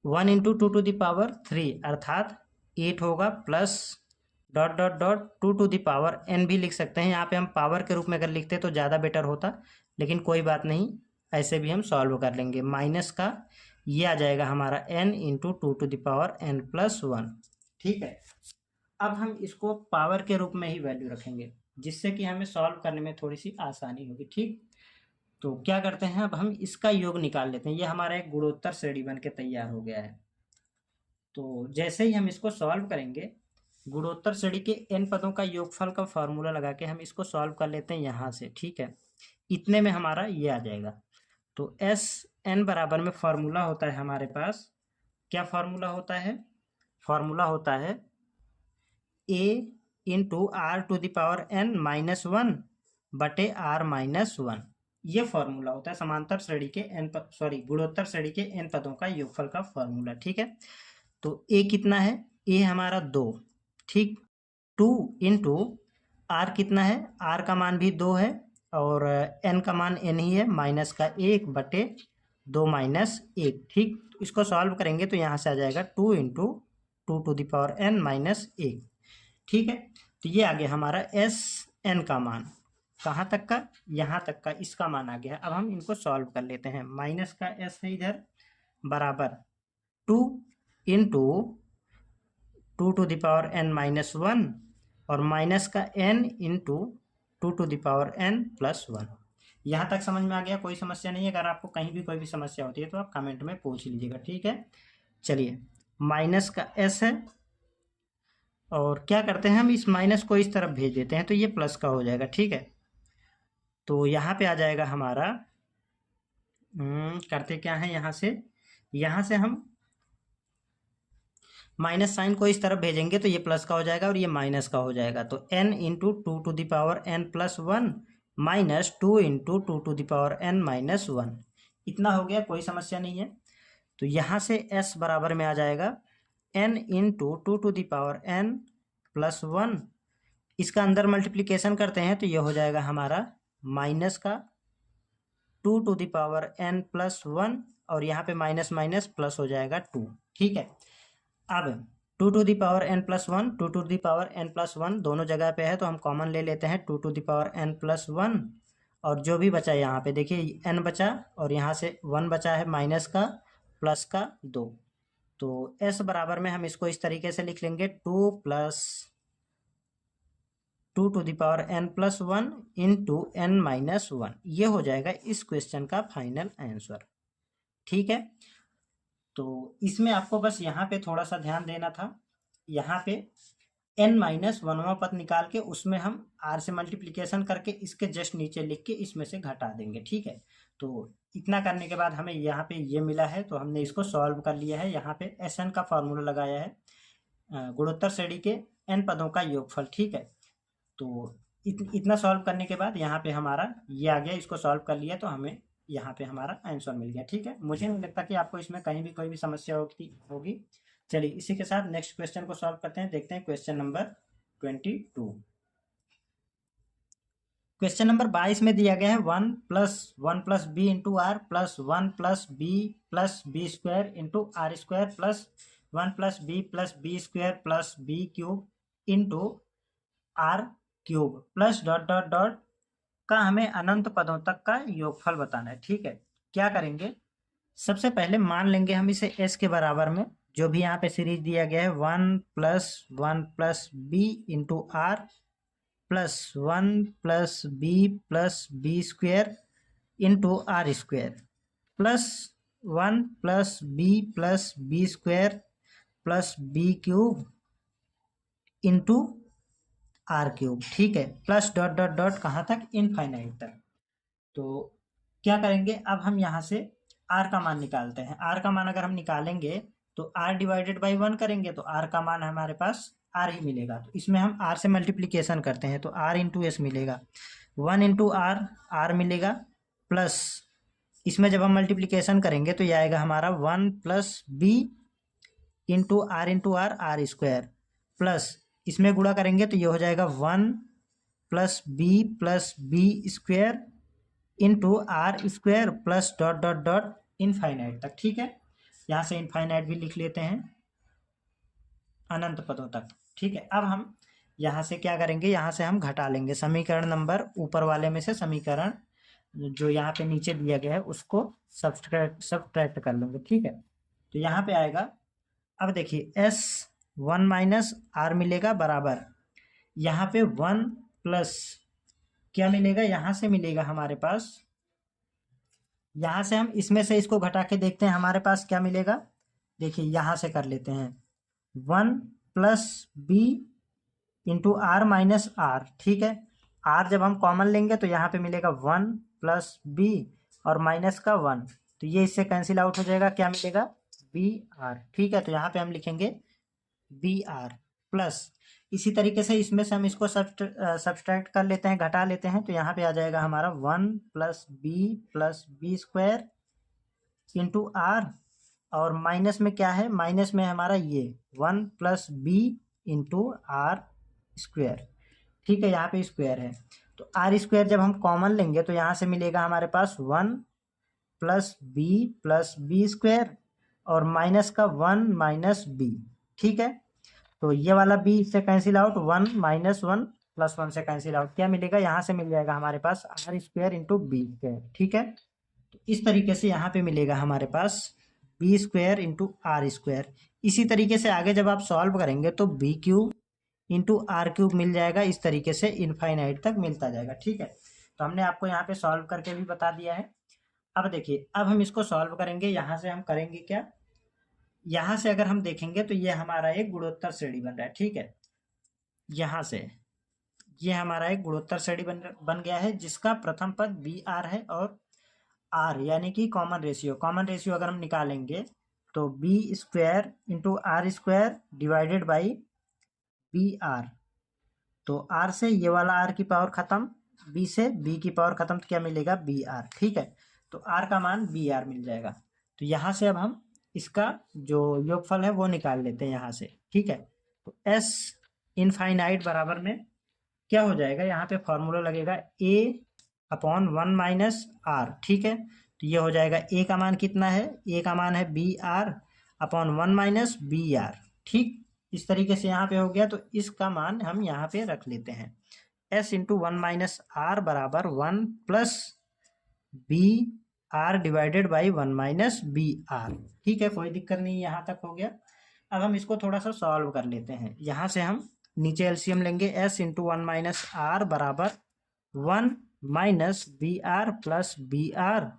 1 इंटू 2^3 अर्थात 8 होगा, plus dot dot dot 2^n भी लिख सकते हैं। यहाँ पे हम पावर के रूप में अगर लिखते तो ज़्यादा बेटर होता, लेकिन कोई बात नहीं, ऐसे भी हम सॉल्व कर लेंगे। माइनस का ये आ जाएगा हमारा n इंटू 2^n+1, ठीक है। अब हम इसको पावर के रूप में ही वैल्यू रखेंगे, जिससे कि हमें सॉल्व करने में थोड़ी सी आसानी होगी, ठीक। तो क्या करते हैं, अब हम इसका योग निकाल लेते हैं। ये हमारा एक गुणोत्तर श्रेणी बन के तैयार हो गया है। तो जैसे ही हम इसको सॉल्व करेंगे, गुणोत्तर श्रेणी के n पदों का योगफल का फॉर्मूला लगा के हम इसको सॉल्व कर लेते हैं यहाँ से, ठीक है। इतने में हमारा ये आ जाएगा। तो Sn बराबर में फॉर्मूला होता है हमारे पास, क्या फॉर्मूला होता है, फॉर्मूला होता है a इंटू r⁻n-1 बटे r-1, ये फॉर्मूला होता है समांतर श्रेणी के गुणोत्तर श्रेणी के n पदों का योगफल का फॉर्मूला, ठीक है। तो a कितना है, a हमारा 2, ठीक। 2 इंटू r कितना है, r का मान भी 2 है और n का मान n ही है, माइनस का 1 बटे 2 माइनस 1, ठीक। इसको सॉल्व करेंगे तो यहाँ से आ जाएगा 2 इंटू 2^n-1, ठीक है। तो ये आ गया हमारा Sn का मान, कहाँ तक का, यहाँ तक का इसका मान आ गया। अब हम इनको सॉल्व कर लेते हैं। माइनस का s है इधर, बराबर 2 इंटू 2^n-1 और माइनस का n इंटू 2^n+1। यहाँ तक समझ में आ गया, कोई समस्या नहीं है। अगर आपको कहीं भी कोई भी समस्या होती है तो आप कमेंट में पूछ लीजिएगा, ठीक है। चलिए, माइनस का s है और क्या करते हैं हम इस माइनस को इस तरफ भेज देते हैं तो ये प्लस का हो जाएगा, ठीक है। तो यहाँ पे आ जाएगा हमारा, करते क्या है, यहाँ से हम माइनस साइन को इस तरफ भेजेंगे तो ये प्लस का हो जाएगा और ये माइनस का हो जाएगा। तो n into 2^n+1 minus 2 into 2^n-1, इतना हो गया, कोई समस्या नहीं है। तो यहाँ से s बराबर में आ जाएगा n इंटू 2^n +1, इसका अंदर मल्टीप्लिकेशन करते हैं तो ये हो जाएगा हमारा माइनस का 2n+1 और यहाँ पे माइनस माइनस प्लस हो जाएगा 2। ठीक है, अब 2n+1 2n+1 दोनों जगह पे है तो हम कॉमन ले लेते हैं 2n+1 और जो भी बचा यहाँ पे देखिए n बचा और यहाँ से 1 बचा है माइनस का प्लस का 2, तो s बराबर में हम इसको इस तरीके से लिख लेंगे 2n+1 इंटू n-1, ये हो जाएगा इस क्वेश्चन का फाइनल आंसर। ठीक है, तो इसमें आपको बस यहाँ पे थोड़ा सा ध्यान देना था, यहाँ पे n-1वां पद निकाल के उसमें हम r से मल्टीप्लिकेशन करके इसके जस्ट नीचे लिख के इसमें से घटा देंगे। ठीक है, तो इतना करने के बाद हमें यहाँ पे ये मिला है तो हमने इसको सॉल्व कर लिया है। यहाँ पे Sn का फॉर्मूला लगाया है, गुणोत्तर श्रेणी के n पदों का योगफल। ठीक है, तो इतना सॉल्व करने के बाद यहाँ पे हमारा ये आ गया, इसको सॉल्व कर लिया तो हमें यहाँ पे हमारा आंसर मिल गया। ठीक है, मुझे नहीं लगता कि आपको इसमें कहीं भी कोई भी समस्या होगी। चलिए इसी के साथ नेक्स्ट क्वेश्चन को सॉल्व करते हैं, देखते हैं क्वेश्चन नंबर 22। क्वेश्चन नंबर 22 में दिया गया है 1+1+b into r plus 1+b+b² into r square plus 1+b+b² plus b cube into r cube plus dot dot dot का हमें अनंत पदों तक का योगफल बताना है। ठीक है, क्या करेंगे, सबसे पहले मान लेंगे हम इसे s के बराबर में, जो भी यहाँ पे सीरीज दिया गया है 1+1+b into r plus 1+b+b² into r square plus 1+b+b² plus b cube into r cube. ठीक है, प्लस डॉट डॉट डॉट कहाँ तक, इनफाइनाइट तक। तो क्या करेंगे, अब हम यहाँ से r का मान निकालते हैं। r का मान अगर हम निकालेंगे तो r डिवाइडेड बाई 1 करेंगे तो r का मान हमारे पास r ही मिलेगा। तो इसमें हम r से मल्टीप्लिकेशन करते हैं तो r इंटू एस मिलेगा, 1 इंटू r मिलेगा, प्लस इसमें जब हम मल्टीप्लिकेशन करेंगे तो ये आएगा हमारा 1+b into r r square, plus इसमें गुणा करेंगे तो ये हो जाएगा 1+b+b² into r square plus dot dot dot infinite तक। ठीक है, यहाँ से इनफाइनाइट भी लिख लेते हैं, अनंत पदों तक। ठीक है, अब हम यहाँ से क्या करेंगे, यहाँ से हम घटा लेंगे समीकरण नंबर ऊपर वाले में से, समीकरण जो यहाँ पे नीचे दिया गया है उसको सब्ट्रैक्ट कर लेंगे। ठीक है, तो यहाँ पे आएगा, अब देखिए s1 - r मिलेगा बराबर, यहाँ पे 1 प्लस क्या मिलेगा, यहाँ से मिलेगा हमारे पास, यहाँ से हम इसमें से इसको घटा के देखते हैं हमारे पास क्या मिलेगा। देखिए यहाँ से कर लेते हैं 1+b into r minus are. ठीक है, r जब हम कॉमन लेंगे तो यहाँ पे मिलेगा 1+b और माइनस का 1, तो ये इससे कैंसिल आउट हो जाएगा, क्या मिलेगा, br। ठीक है, तो यहाँ पे हम लिखेंगे br प्लस, इसी तरीके से इसमें से हम इसको सब्सट्रैक्ट कर लेते हैं, घटा लेते हैं, तो यहाँ पे आ जाएगा हमारा 1+b+b² इंटू आर, और माइनस में क्या है, माइनस में हमारा ये 1+b इंटू आर स्क्वायर। ठीक है, यहाँ पे स्क्वायर है तो आर स्क्वायर जब हम कॉमन लेंगे तो यहाँ से मिलेगा हमारे पास 1+b+b² और माइनस का 1 - b। ठीक है, तो ये वाला b इससे कैंसिल आउट, 1 - 1 + 1 से कैंसिल आउट, क्या मिलेगा, यहाँ से मिल जाएगा हमारे पास आर स्क्वायर इंटू b²। ठीक है, तो इस तरीके से यहाँ पे मिलेगा हमारे पास b² इंटू आर स्क्वायर। इसी तरीके से आगे जब आप सॉल्व करेंगे तो b³ इंटू आर क्यूब मिल जाएगा, इस तरीके से इनफाइनाइट तक मिलता जाएगा। ठीक है, तो हमने आपको यहाँ पे सॉल्व करके भी बता दिया है। अब देखिए, अब हम इसको सॉल्व करेंगे, यहाँ से हम करेंगे क्या, यहाँ से अगर हम देखेंगे तो ये हमारा एक गुणोत्तर श्रेणी बन रहा है। ठीक है, यहाँ से ये हमारा एक गुणोत्तर श्रेणी बन गया है, जिसका प्रथम पद br है और r यानी कि कॉमन रेशियो अगर हम निकालेंगे तो b² into r square divided by br, तो r से ये वाला r की पावर खत्म, b से b की पावर खत्म, तो क्या मिलेगा, br। ठीक है, तो r का मान br मिल जाएगा। तो यहाँ से अब हम इसका जो योगफल है वो निकाल लेते हैं यहाँ से। ठीक है, तो s इनफाइनाइट बराबर में क्या हो जाएगा, यहाँ पे फॉर्मूला लगेगा a अपॉन 1 माइनस आर। ठीक है, तो ये हो जाएगा a का मान कितना है, a का मान है b r upon 1 minus b r. ठीक, इस तरीके से यहाँ पे हो गया, तो इसका मान हम यहाँ पे रख लेते हैं s इंटू 1 माइनस आर बराबर 1 plus b r divided by 1 minus b r. ठीक है, कोई दिक्कत नहीं, यहाँ तक हो गया। अब हम इसको थोड़ा सा सॉल्व कर लेते हैं। यहाँ से हम नीचे एलसीएम लेंगे, s इंटू 1 माइनस आर बराबर 1 minus b r plus b r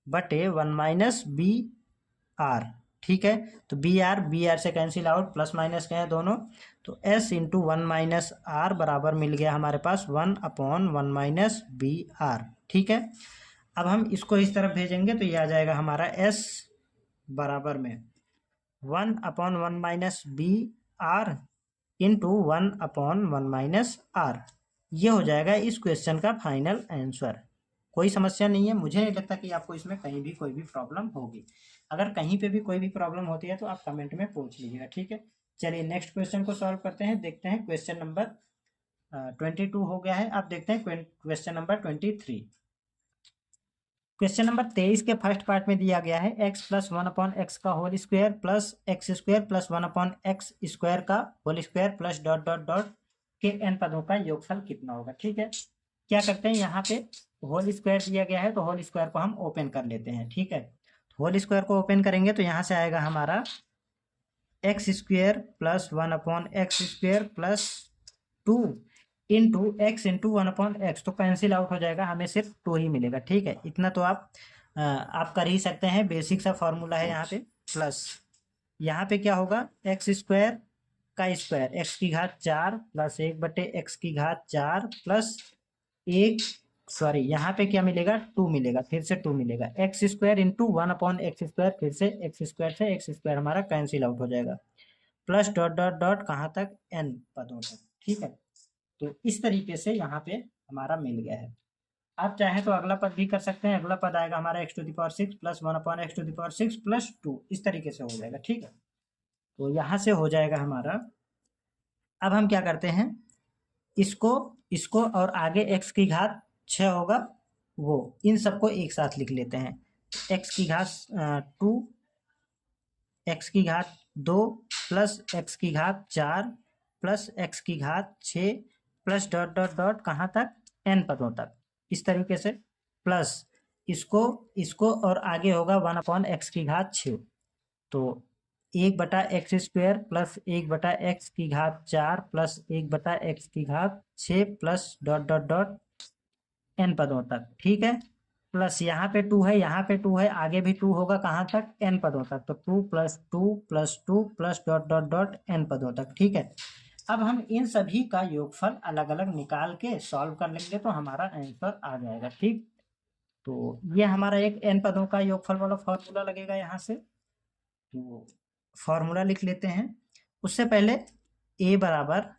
बटे 1 माइनस बी आर। ठीक है, तो बी आर से कैंसिल आउट, प्लस माइनस के हैं दोनों, तो s इंटू 1 माइनस आर बराबर मिल गया हमारे पास 1 अपॉन 1 माइनस बी आर। ठीक है, अब हम इसको इस तरफ भेजेंगे तो ये आ जाएगा हमारा s बराबर में 1 upon 1 minus b r into 1 upon 1 minus r. ये हो जाएगा इस क्वेश्चन का फाइनल आंसर। कोई समस्या नहीं है, मुझे नहीं लगता कि आपको इसमें कहीं भी कोई भी प्रॉब्लम होगी। अगर कहीं पे भी कोई भी प्रॉब्लम होती है तो आप कमेंट में पूछ लीजिएगा। ठीक है, चलिए नेक्स्ट क्वेश्चन को सॉल्व करते हैं। देखते हैं क्वेश्चन नंबर 22 हो गया है। अब देखते हैं क्वेश्चन नंबर 23। क्वेश्चन नंबर 23 के फर्स्ट पार्ट में दिया गया है x प्लस 1 अपॉन एक्स का whole square plus x square plus 1 upon x square का whole square plus dot dot dot के n पदों का योगफल कितना होगा। ठीक है, क्या करते हैं, यहाँ पे होल स्क्वायर दिया गया है तो होल स्क्वायर को हम ओपन कर लेते हैं। ठीक है, होल स्क्वायर को ओपन करेंगे तो यहाँ से आएगा हमारा x square plus 1 upon x square plus 2 into x into 1 upon x, तो कैंसिल आउट हो जाएगा, हमें सिर्फ 2 ही मिलेगा। ठीक है, इतना तो आप कर ही सकते हैं, बेसिक सा फॉर्मूला है यहाँ पे। प्लस यहाँ पे क्या होगा, एक्स स्क्वायर का स्क्वायर एक्स की घात 4 प्लस 1 बटे एक्स की घात 4 प्लस 1, सॉरी यहाँ पे क्या मिलेगा, 2 मिलेगा, फिर से 2 मिलेगा, x square into 1 upon x square, फिर से एक्स स्क्वायर हमारा कैंसिल आउट हो जाएगा, प्लस डॉट डॉट डॉट कहाँ तक, n पदों तक। ठीक है, तो इस तरीके से यहाँ पे हमारा मिल गया है। आप चाहें तो अगला पद भी कर सकते हैं। अगला पद आएगा हमारा x to the power 6 plus 1 upon x to the power 6 plus 2, इस तरीके से हो जाएगा। ठीक है, तो यहाँ से हो जाएगा हमारा। अब हम क्या करते हैं, इसको और आगे x की घात 6 होगा, वो इन सबको एक साथ लिख लेते हैं। x की घात 2, x की घात 2 प्लस x की घात 4 प्लस x की घात 6 प्लस डॉट डॉट डॉट कहाँ तक, n पदों तक, इस तरीके से। प्लस इसको और आगे होगा 1 अपॉन एक्स की घात 6, तो 1 बटा एक्स स्क्वायर प्लस 1 बटा एक्स की घात 4 प्लस 1 बटा एक्स की घात 6 plus dot dot dot n पदों तक। ठीक है, प्लस यहाँ पे 2 है, यहाँ पे 2 है, आगे भी 2 होगा, कहाँ तक, n पदों तक, तो 2 plus 2 plus 2 plus dot dot dot n पदों तक। ठीक है, अब हम इन सभी का योगफल अलग अलग निकाल के सॉल्व कर लेंगे तो हमारा आंसर आ जाएगा। ठीक, तो ये हमारा एक n पदों का योगफल वाला फॉर्मूला लगेगा। यहाँ से तो फॉर्मूला लिख लेते हैं। उससे पहले a बराबर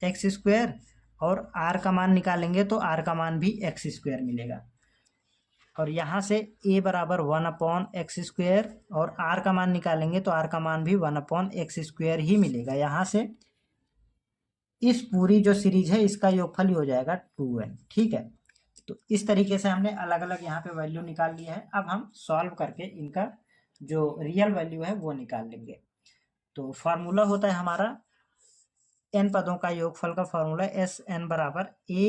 एक्स स्क्वायर और r का मान निकालेंगे तो r का मान भी एक्स स्क्वायर मिलेगा, और यहाँ से a बराबर 1 अपॉन एक्स स्क्वायर और r का मान निकालेंगे तो r का मान भी 1 अपॉन एक्स स्क्वायर ही मिलेगा। यहाँ से इस पूरी जो सीरीज है इसका योगफल ही हो जाएगा 2n। ठीक है, तो इस तरीके से हमने अलग अलग यहाँ पे वैल्यू निकाल लिया है। अब हम सॉल्व करके इनका जो रियल वैल्यू है वो निकाल लेंगे। तो फॉर्मूला होता है हमारा n पदों का योगफल का फॉर्मूला एस एन बराबर a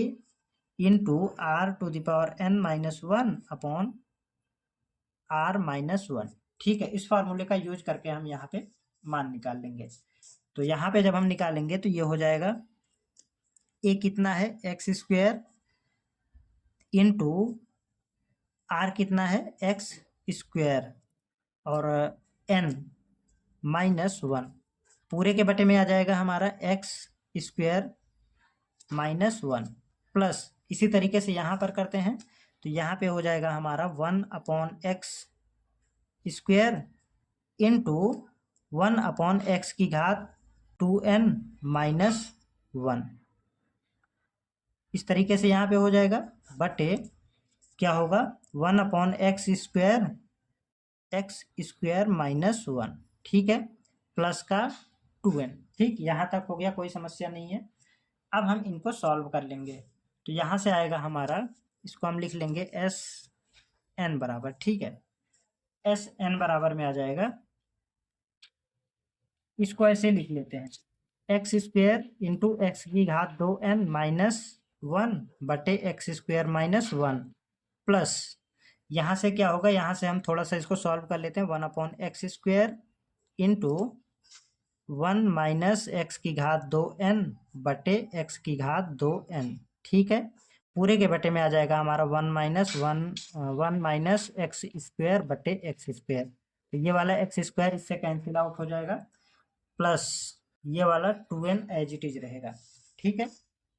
into r to the power n minus 1 upon r minus 1। ठीक है, इस फार्मूले का यूज करके हम यहाँ पे मान निकाल लेंगे। तो यहाँ पे जब हम निकालेंगे तो ये हो जाएगा a कितना है, एक्स स्क्वायर इंटू r कितना है, एक्स स्क्वायर और n माइनस 1, पूरे के बटे में आ जाएगा हमारा एक्स स्क्वायर माइनस 1, प्लस इसी तरीके से यहाँ पर करते हैं तो यहाँ पे हो जाएगा हमारा 1 upon x square into 1 upon x की घात 2n माइनस 1, इस तरीके से यहाँ पे हो जाएगा, बटे क्या होगा 1 अपॉन एक्स स्क्वायर माइनस 1। ठीक है, प्लस का 2n। ठीक, यहाँ तक हो गया, कोई समस्या नहीं है। अब हम इनको सॉल्व कर लेंगे। तो यहाँ से आएगा हमारा, इसको हम लिख लेंगे एस एन बराबर, ठीक है, एस एन बराबर में आ जाएगा, इसको ऐसे लिख लेते हैं, एक्स स्क्वेयर इंटू एक्स की घात 2n माइनस 1 बटे एक्स स्क्वेयर माइनस 1 प्लस, यहाँ से क्या होगा, यहाँ से हम थोड़ा सा इसको सॉल्व कर लेते हैं, 1 upon x square into 1 minus x की घात 2n बटे एक्स की घात 2n। ठीक है, पूरे के बटे में आ जाएगा हमारा 1 माइनस एक्स स्क्वेयर बटे एक्स स्क्वेयर। तो ये वाला एक्स स्क्वायर इससे कैंसिल आउट हो जाएगा, प्लस ये वाला 2n एज इट इज रहेगा। ठीक है,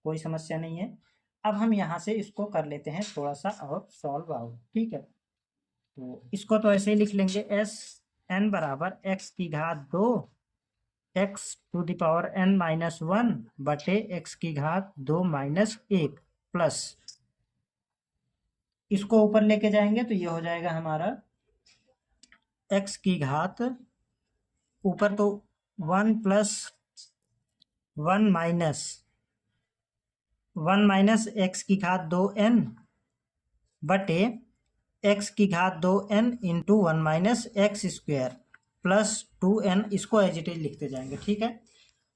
कोई समस्या नहीं है। अब हम यहाँ से इसको कर लेते हैं थोड़ा सा और सॉल्व आउट। ठीक है, तो इसको तो ऐसे ही लिख लेंगे, एस एन बराबर एक्स की घात 2 x to the power n minus 1 बटे एक्स की घात 2 माइनस 1 प्लस, इसको ऊपर लेके जाएंगे तो ये हो जाएगा हमारा एक्स की घात, ऊपर तो 1 प्लस 1 माइनस एक्स की घात 2n बटे एक्स की घात 2n into 1 minus x square plus 2n, इसको एज इट इज लिखते जाएंगे। ठीक है,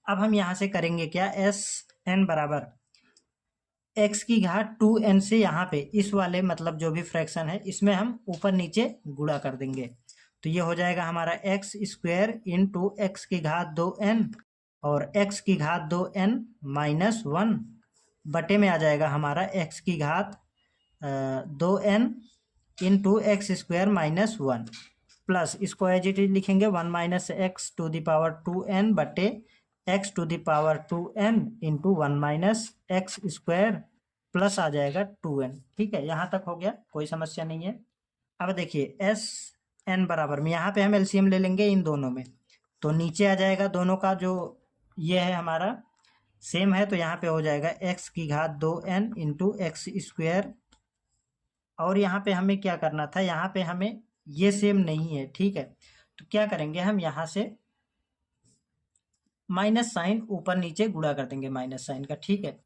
अब हम यहाँ से करेंगे क्या, एस एन बराबर एक्स की घात 2n से यहाँ पे इस वाले मतलब जो भी फ्रैक्शन है इसमें हम ऊपर नीचे गुणा कर देंगे। तो ये हो जाएगा हमारा एक्स स्क्वायर इंटू एक्स की घात 2n और एक्स की घात 2n माइनस 1 बटे में आ जाएगा हमारा एक्स की घात 2n into x square minus 1 plus, इसको एज इट इज लिखेंगे 1 minus x to the power 2n बटे x to the power 2n into 1 minus x square plus आ जाएगा 2n। ठीक है, यहाँ तक हो गया, कोई समस्या नहीं है। अब देखिए एस एन बराबर में यहाँ पे हम एलसीएम ले लेंगे इन दोनों में, तो नीचे आ जाएगा दोनों का जो ये है हमारा सेम है, तो यहाँ पे हो जाएगा एक्स की घात 2n इंटू एक्स स्क्वायर, और यहाँ पे हमें क्या करना था, यहाँ पे हमें ये सेम नहीं है। ठीक है, तो क्या करेंगे हम यहाँ से माइनस साइन ऊपर नीचे गुणा कर देंगे माइनस साइन का। ठीक है,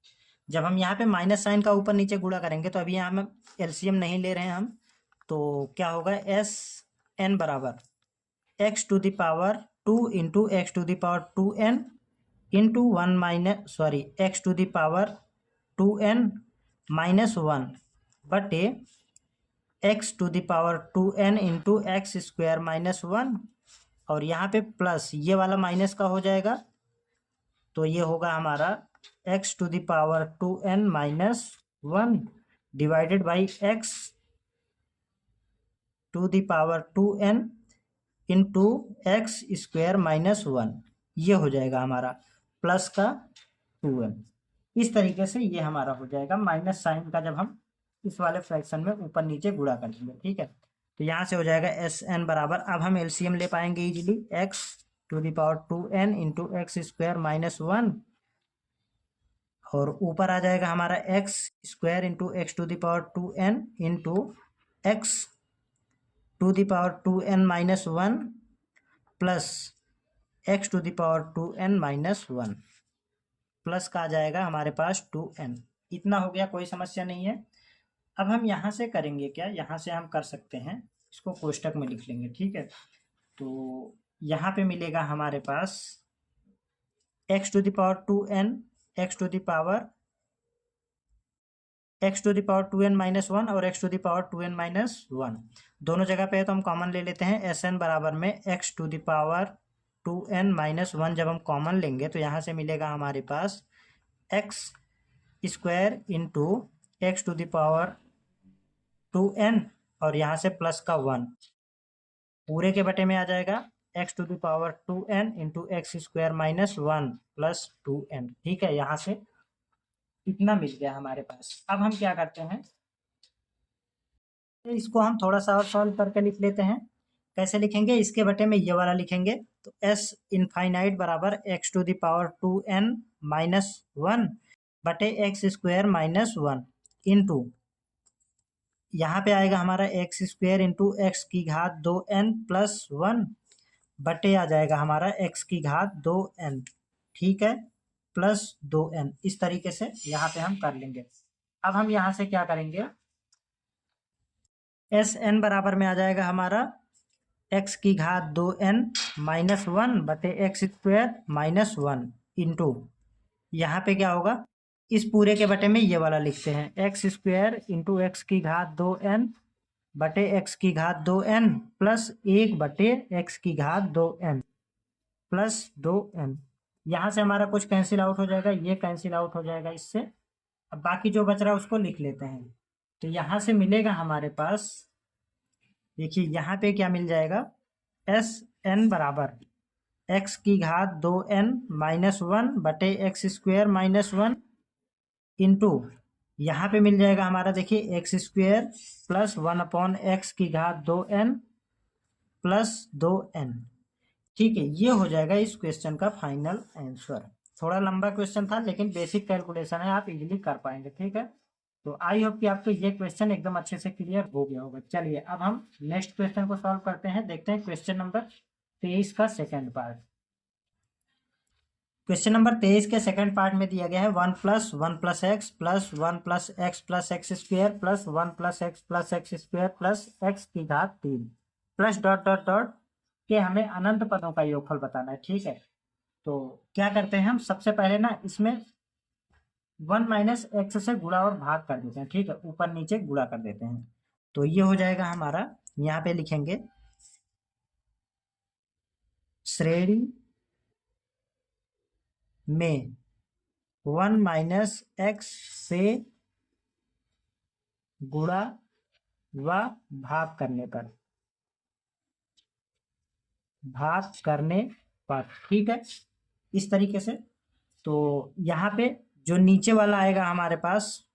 जब हम यहाँ पे माइनस साइन का ऊपर नीचे गुणा करेंगे तो अभी यहाँ हम एलसीएम नहीं ले रहे हैं हम, तो क्या होगा, एस एन बराबर x to the power 2 into x to the power 2n into 1 minus x to the power 2n minus 1 बटे x to the power 2n into x square minus 1, और यहाँ पे प्लस ये वाला माइनस का हो जाएगा, तो ये होगा हमारा x to the power 2n minus 1 divided by x to the power 2n into x square minus 1, ये हो जाएगा हमारा प्लस का 2n। इस तरीके से ये हमारा हो जाएगा माइनस साइन का, जब हम इस वाले फ्रैक्शन में ऊपर नीचे गुणा कर देंगे। ठीक है, तो यहाँ से हो जाएगा एस एन बराबर, अब हम एलसीएम ले पाएंगे easily, x to the power 2n into x square minus 1, और ऊपर आ जाएगा हमारा x square into x to the power 2n into x to the power 2n minus 1 plus x to the power 2n minus 1 plus का आ जाएगा हमारे पास 2n। इतना हो गया, कोई समस्या नहीं है। अब हम यहाँ से करेंगे क्या, यहाँ से हम कर सकते हैं, इसको कोष्टक में लिख लेंगे। ठीक है, तो यहाँ पे मिलेगा हमारे पास x to the power 2n x to the power 2n minus 1 और x to the power 2n minus 1, दोनों जगह पे है तो हम कॉमन ले लेते हैं। एस एन बराबर में x to the power 2n minus 1 जब हम कॉमन लेंगे तो यहाँ से मिलेगा हमारे पास x square into x to the power 2n और यहाँ से प्लस का 1 पूरे के बटे में आ जाएगा x to the power 2n into x square minus 1 plus 2n। ठीक है, यहाँ से इतना मिल गया हमारे पास। अब हम क्या करते हैं, इसको हम थोड़ा सा और सॉल्व करके लिख लेते हैं। कैसे लिखेंगे, इसके बटे में ये वाला लिखेंगे, तो एस इनफाइनाइट बराबर x to the power 2n minus 1 बटे एक्स स्क्वायर माइनस 1 इंटू यहाँ पे आएगा हमारा एक्स स्क्वायर इंटू एक्स की घात 2n प्लस 1 बटे आ जाएगा हमारा x की घात 2n, ठीक है, प्लस 2n। इस तरीके से यहाँ पे हम कर लेंगे। अब हम यहाँ से क्या करेंगे, Sn बराबर में आ जाएगा हमारा x की घात 2n माइनस 1 बटे एक्स स्क्वायर माइनस 1 इंटू, यहाँ पे क्या होगा, इस पूरे के बटे में ये वाला लिखते हैं, एक्स स्क्वायर इंटू एक्स की घात 2n बटे एक्स की घात 2n प्लस 1 बटे एक्स की घात 2n प्लस 2n। यहाँ से हमारा कुछ कैंसिल आउट हो जाएगा, ये कैंसिल आउट हो जाएगा इससे। अब बाकी जो बच रहा है उसको लिख लेते हैं। तो यहाँ से मिलेगा हमारे पास, देखिए यहाँ पे क्या मिल जाएगा, एस एन बराबर एक्स की घात 2n माइनस 1 बटे एक्स स्क्वायर माइनस 1 इंटू, यहाँ पे मिल जाएगा हमारा, देखिए x square plus 1 upon x की घात 2n प्लस 2n। ठीक है, ये हो जाएगा इस क्वेश्चन का फाइनल आंसर। थोड़ा लंबा क्वेश्चन था लेकिन बेसिक कैलकुलेशन है, आप इजीली कर पाएंगे। ठीक है, तो आई होप कि आपको ये क्वेश्चन एकदम अच्छे से क्लियर हो गया होगा। चलिए अब हम नेक्स्ट क्वेश्चन को सॉल्व करते हैं। देखते हैं क्वेश्चन नंबर 23 का सेकेंड पार्ट। क्वेश्चन नंबर 23 के सेकंड पार्ट में दिया गया है 1 plus 1 plus x plus 1 plus x square plus 1 plus x square plus x की घात 3 प्लस डॉट डॉट डॉट के हमें अनंत पदों का योगफल बताना है। ठीक है, तो क्या करते हैं हम, सबसे पहले ना इसमें 1 माइनस एक्स से गुणा और भाग कर देते हैं। ठीक है, ऊपर नीचे गुणा कर देते हैं, तो ये हो जाएगा हमारा, यहाँ पे लिखेंगे श्रेणी में 1 माइनस एक्स से गुणा व भाग करने पर, ठीक है, इस तरीके से। तो यहाँ पे जो नीचे वाला आएगा हमारे पास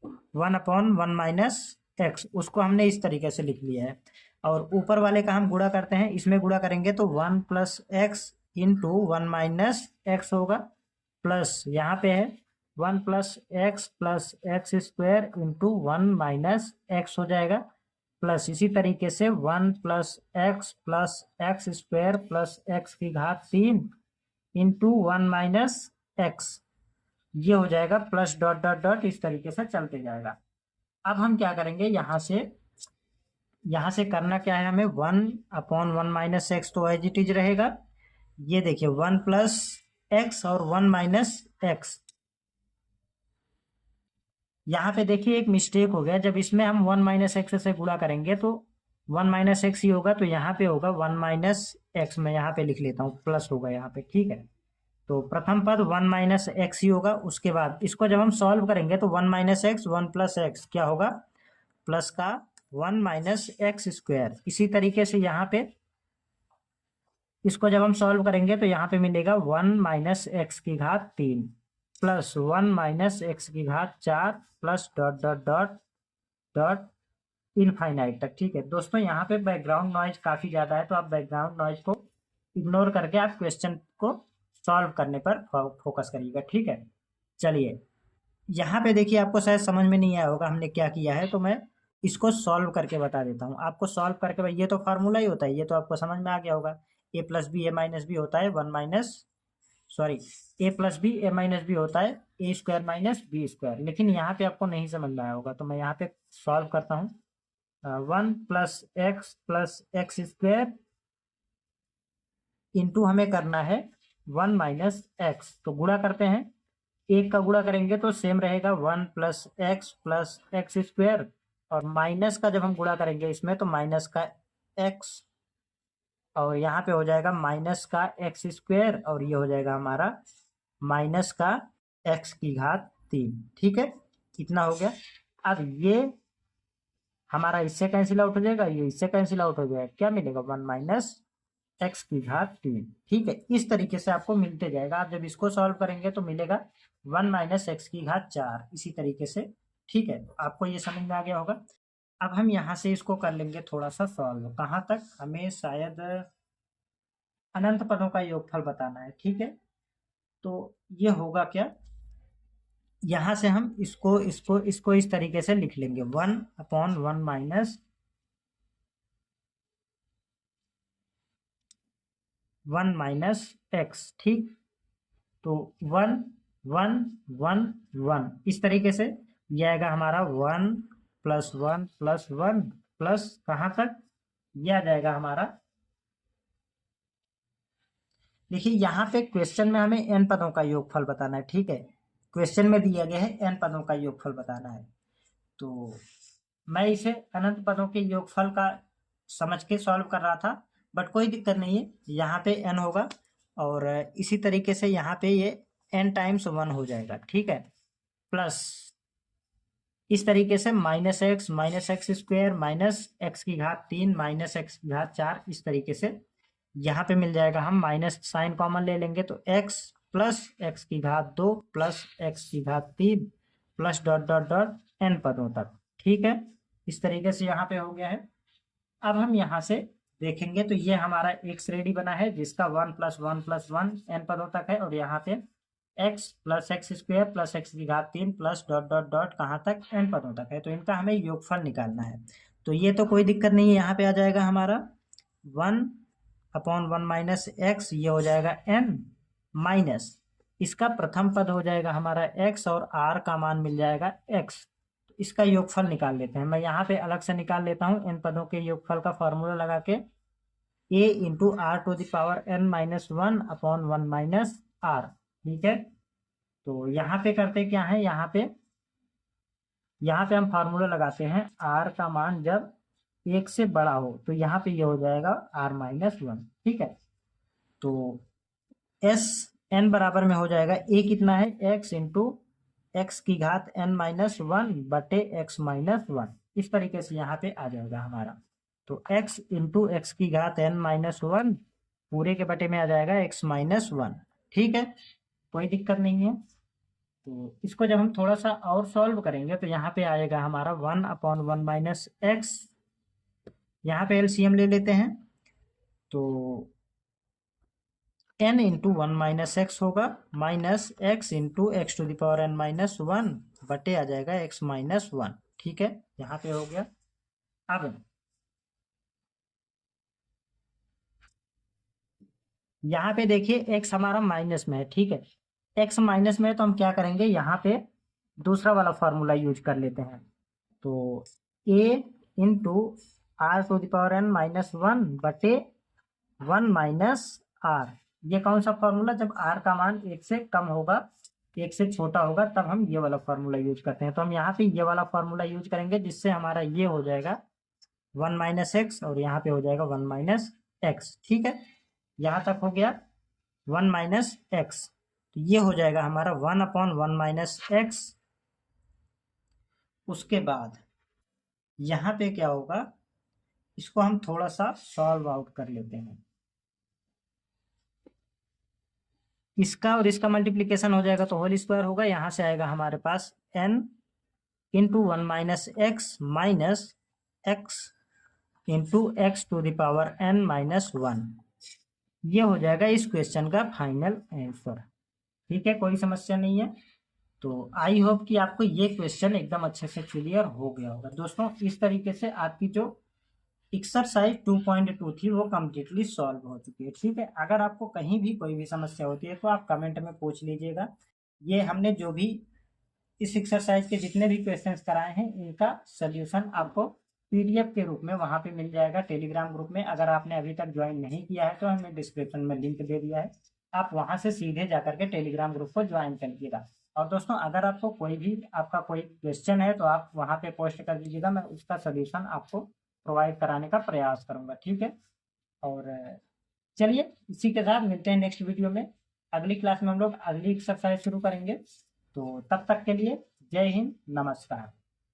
1 अपॉन 1 माइनस एक्स, उसको हमने इस तरीके से लिख लिया है, और ऊपर वाले का हम गुणा करते हैं, इसमें गुणा करेंगे तो 1 plus x into 1 minus x होगा, प्लस यहाँ पे है 1 plus x square into 1 minus x हो जाएगा, प्लस इसी तरीके से 1 plus x square plus x की घात 3 इंटू 1 माइनस एक्स, ये हो जाएगा, प्लस डॉट डॉट डॉट इस तरीके से चलते जाएगा। अब हम क्या करेंगे, यहाँ से करना क्या है हमें, 1 अपॉन 1 माइनस एक्स तो एज इट इज रहेगा। ये देखिए 1 प्लस एक्स और 1 माइनस एक्स, यहाँ पे देखिए एक मिस्टेक हो गया, जब इसमें हम 1 माइनस एक्स से गुणा करेंगे तो 1 माइनस एक्स ही होगा, तो यहाँ पे होगा 1 माइनस एक्स, मैं यहाँ पे लिख लेता हूँ, प्लस होगा यहाँ पे। ठीक है, तो प्रथम पद 1 माइनस एक्स ही होगा, उसके बाद इसको जब हम सॉल्व करेंगे तो 1 माइनस एक्स 1 प्लस एक्स क्या होगा, प्लस का 1 माइनस एक्स स्क्वायर। इसी तरीके से यहाँ पे इसको जब हम सॉल्व करेंगे तो यहाँ पे मिलेगा 1 माइनस एक्स की घात 3 प्लस 1 माइनस एक्स की घात 4 plus dot dot dot dot infinite तक। ठीक है दोस्तों, यहाँ पे बैकग्राउंड नॉइज काफ़ी ज़्यादा है, तो आप बैकग्राउंड नॉइज को इग्नोर करके आप क्वेश्चन को सॉल्व करने पर फोकस करिएगा। ठीक है, चलिए यहाँ पे देखिए, आपको शायद समझ में नहीं आया होगा हमने क्या किया है, तो मैं इसको सॉल्व करके बता देता हूँ आपको। सॉल्व करके भाई, ये तो फार्मूला ही होता है, ये तो आपको समझ में आ गया होगा, ए प्लस बी ए माइनस बी होता है ए प्लस बी ए माइनस बी होता है ए स्क्वायर माइनस बी स्क्वायर। लेकिन यहाँ पे आपको नहीं समझ में आया होगा, तो मैं यहाँ पे सॉल्व करता हूँ। 1 प्लस एक्स स्क्वायर इंटू हमें करना है 1 माइनस एक्स, तो गुणा करते हैं, एक का गुणा करेंगे तो सेम रहेगा 1 प्लस एक्स स्क्वायर, और माइनस का जब हम गुणा करेंगे इसमें तो माइनस का एक्स, और यहाँ पे हो जाएगा माइनस का एक्स स्क्वायर, और ये हो जाएगा हमारा माइनस का एक्स की घात 3। ठीक है, कितना हो गया, अब ये हमारा इससे कैंसिल आउट हो जाएगा, ये इससे कैंसिल आउट हो जाएगा, क्या मिलेगा 1 माइनस एक्स की घात 3। ठीक है, इस तरीके से आपको मिलते जाएगा, आप जब इसको सॉल्व करेंगे तो मिलेगा 1 माइनस एक्स की घात 4, इसी तरीके से। ठीक है, आपको ये समझ में आ गया होगा। अब हम यहाँ से इसको कर लेंगे थोड़ा सा सॉल्व, कहाँ तक, हमें शायद अनंत पदों का योगफल बताना है। ठीक है, तो ये होगा क्या, यहाँ से हम इसको इस तरीके से लिख लेंगे, 1 अपॉन 1 माइनस 1 माइनस एक्स, ठीक। तो 1 1 1 1 इस तरीके से ये आएगा हमारा 1 प्लस 1 प्लस 1 प्लस कहाँ तक ये आ जाएगा हमारा। देखिए यहाँ पे क्वेश्चन में हमें n पदों का योगफल बताना है, ठीक है। क्वेश्चन में दिया गया है n पदों का योगफल बताना है। तो मैं इसे अनंत पदों के योगफल का समझ के सॉल्व कर रहा था, बट कोई दिक्कत नहीं है। यहाँ पे n होगा और इसी तरीके से यहाँ पे ये n टाइम्स 1 हो जाएगा, ठीक है। प्लस इस तरीके से minus x square minus x की घात 3 माइनस एक्स की घात 4 इस तरीके से यहाँ पे मिल जाएगा। हम माइनस साइन कॉमन ले लेंगे तो x प्लस एक्स की घात 2 प्लस एक्स की घात 3 plus dot dot dot n पदों तक, ठीक है। इस तरीके से यहाँ पे हो गया है। अब हम यहाँ से देखेंगे तो ये हमारा एक श्रेणी बना है जिसका 1 प्लस 1 प्लस 1 n पदों तक है, और यहाँ पे x plus x square plus x की घात 3 प्लस डॉट डॉट डॉट कहाँ तक n पदों तक है। तो इनका हमें योगफल निकालना है। तो ये तो कोई दिक्कत नहीं है, यहाँ पे आ जाएगा हमारा 1 अपॉन 1 माइनस एक्स, ये हो जाएगा n माइनस इसका प्रथम पद हो जाएगा हमारा x और r का मान मिल जाएगा x। तो इसका योगफल निकाल लेते हैं। मैं यहाँ पे अलग से निकाल लेता हूँ इन पदों के योगफल का फॉर्मूला लगा के a into r to the power n minus 1 upon 1 minus r, ठीक है। तो यहाँ पे करते क्या है, यहाँ पे हम फार्मूला लगाते हैं r का मान जब 1 से बड़ा हो, तो यहाँ पे ये हो जाएगा r माइनस 1, ठीक है। तो s n बराबर में हो जाएगा a कितना है x इंटू एक्स की घात n माइनस 1 बटे x माइनस 1 इस तरीके से यहाँ पे आ जाएगा हमारा। तो x इंटू एक्स की घात n माइनस 1 पूरे के बटे में आ जाएगा x माइनस 1, ठीक है। कोई दिक्कत नहीं है। तो इसको जब हम थोड़ा सा और सॉल्व करेंगे तो यहाँ पे आएगा हमारा 1 अपॉन 1 माइनस एक्स। यहाँ पे एलसीएम ले लेते हैं तो n इंटू 1 माइनस एक्स होगा minus x into x to the power n minus 1 बटे आ जाएगा x माइनस 1, ठीक है। यहाँ पे हो गया। अब यहाँ पे देखिए x हमारा माइनस में है, ठीक है। x माइनस में है तो हम क्या करेंगे, यहाँ पे दूसरा वाला फॉर्मूला यूज कर लेते हैं। तो a into r to the power n minus 1 बटे 1 माइनस आर। ये कौन सा फॉर्मूला, जब r का मान 1 से कम होगा, 1 से छोटा होगा, तब हम ये वाला फॉर्मूला यूज करते हैं। तो हम यहाँ पे ये वाला फॉर्मूला यूज करेंगे जिससे हमारा ये हो जाएगा 1 माइनस एक्स और यहाँ पे हो जाएगा 1 माइनस एक्स, ठीक है। यहाँ तक हो गया 1 माइनस एक्स। तो ये हो जाएगा हमारा 1 अपॉन 1 माइनस एक्स। उसके बाद यहाँ पे क्या होगा, इसको हम थोड़ा सा सॉल्व आउट कर लेते हैं। इसका और इसका मल्टीप्लीकेशन हो जाएगा तो होल स्क्वायर होगा। यहाँ से आएगा हमारे पास n into 1 minus x minus x into x to the power n minus 1। ये हो जाएगा इस क्वेश्चन का फाइनल आंसर, ठीक है। कोई समस्या नहीं है। तो आई होप कि आपको ये क्वेश्चन एकदम अच्छे से क्लियर हो गया होगा। दोस्तों इस तरीके से आपकी जो एक्सरसाइज 2.2 थी वो कम्प्लीटली सॉल्व हो चुकी है, ठीक है। अगर आपको कहीं भी कोई भी समस्या होती है तो आप कमेंट में पूछ लीजिएगा। ये हमने जो भी इस एक्सरसाइज के जितने भी क्वेश्चंस कराए हैं इनका सोल्यूशन आपको पीडीएफ के रूप में वहां पे मिल जाएगा टेलीग्राम ग्रुप में। अगर आपने अभी तक ज्वाइन नहीं किया है तो हमने डिस्क्रिप्शन में लिंक दे दिया है, आप वहां से सीधे जाकर के टेलीग्राम ग्रुप को ज्वाइन करिएगा। और दोस्तों अगर आपको कोई भी आपका कोई क्वेश्चन है तो आप वहां पे पोस्ट कर दीजिएगा, मैं उसका सोल्यूशन आपको प्रोवाइड कराने का प्रयास करूंगा, ठीक है। और चलिए इसी के साथ मिलते हैं नेक्स्ट वीडियो में। अगली क्लास में हम लोग अगली एक्सरसाइज शुरू करेंगे। तो तब तक के लिए जय हिंद, नमस्कार।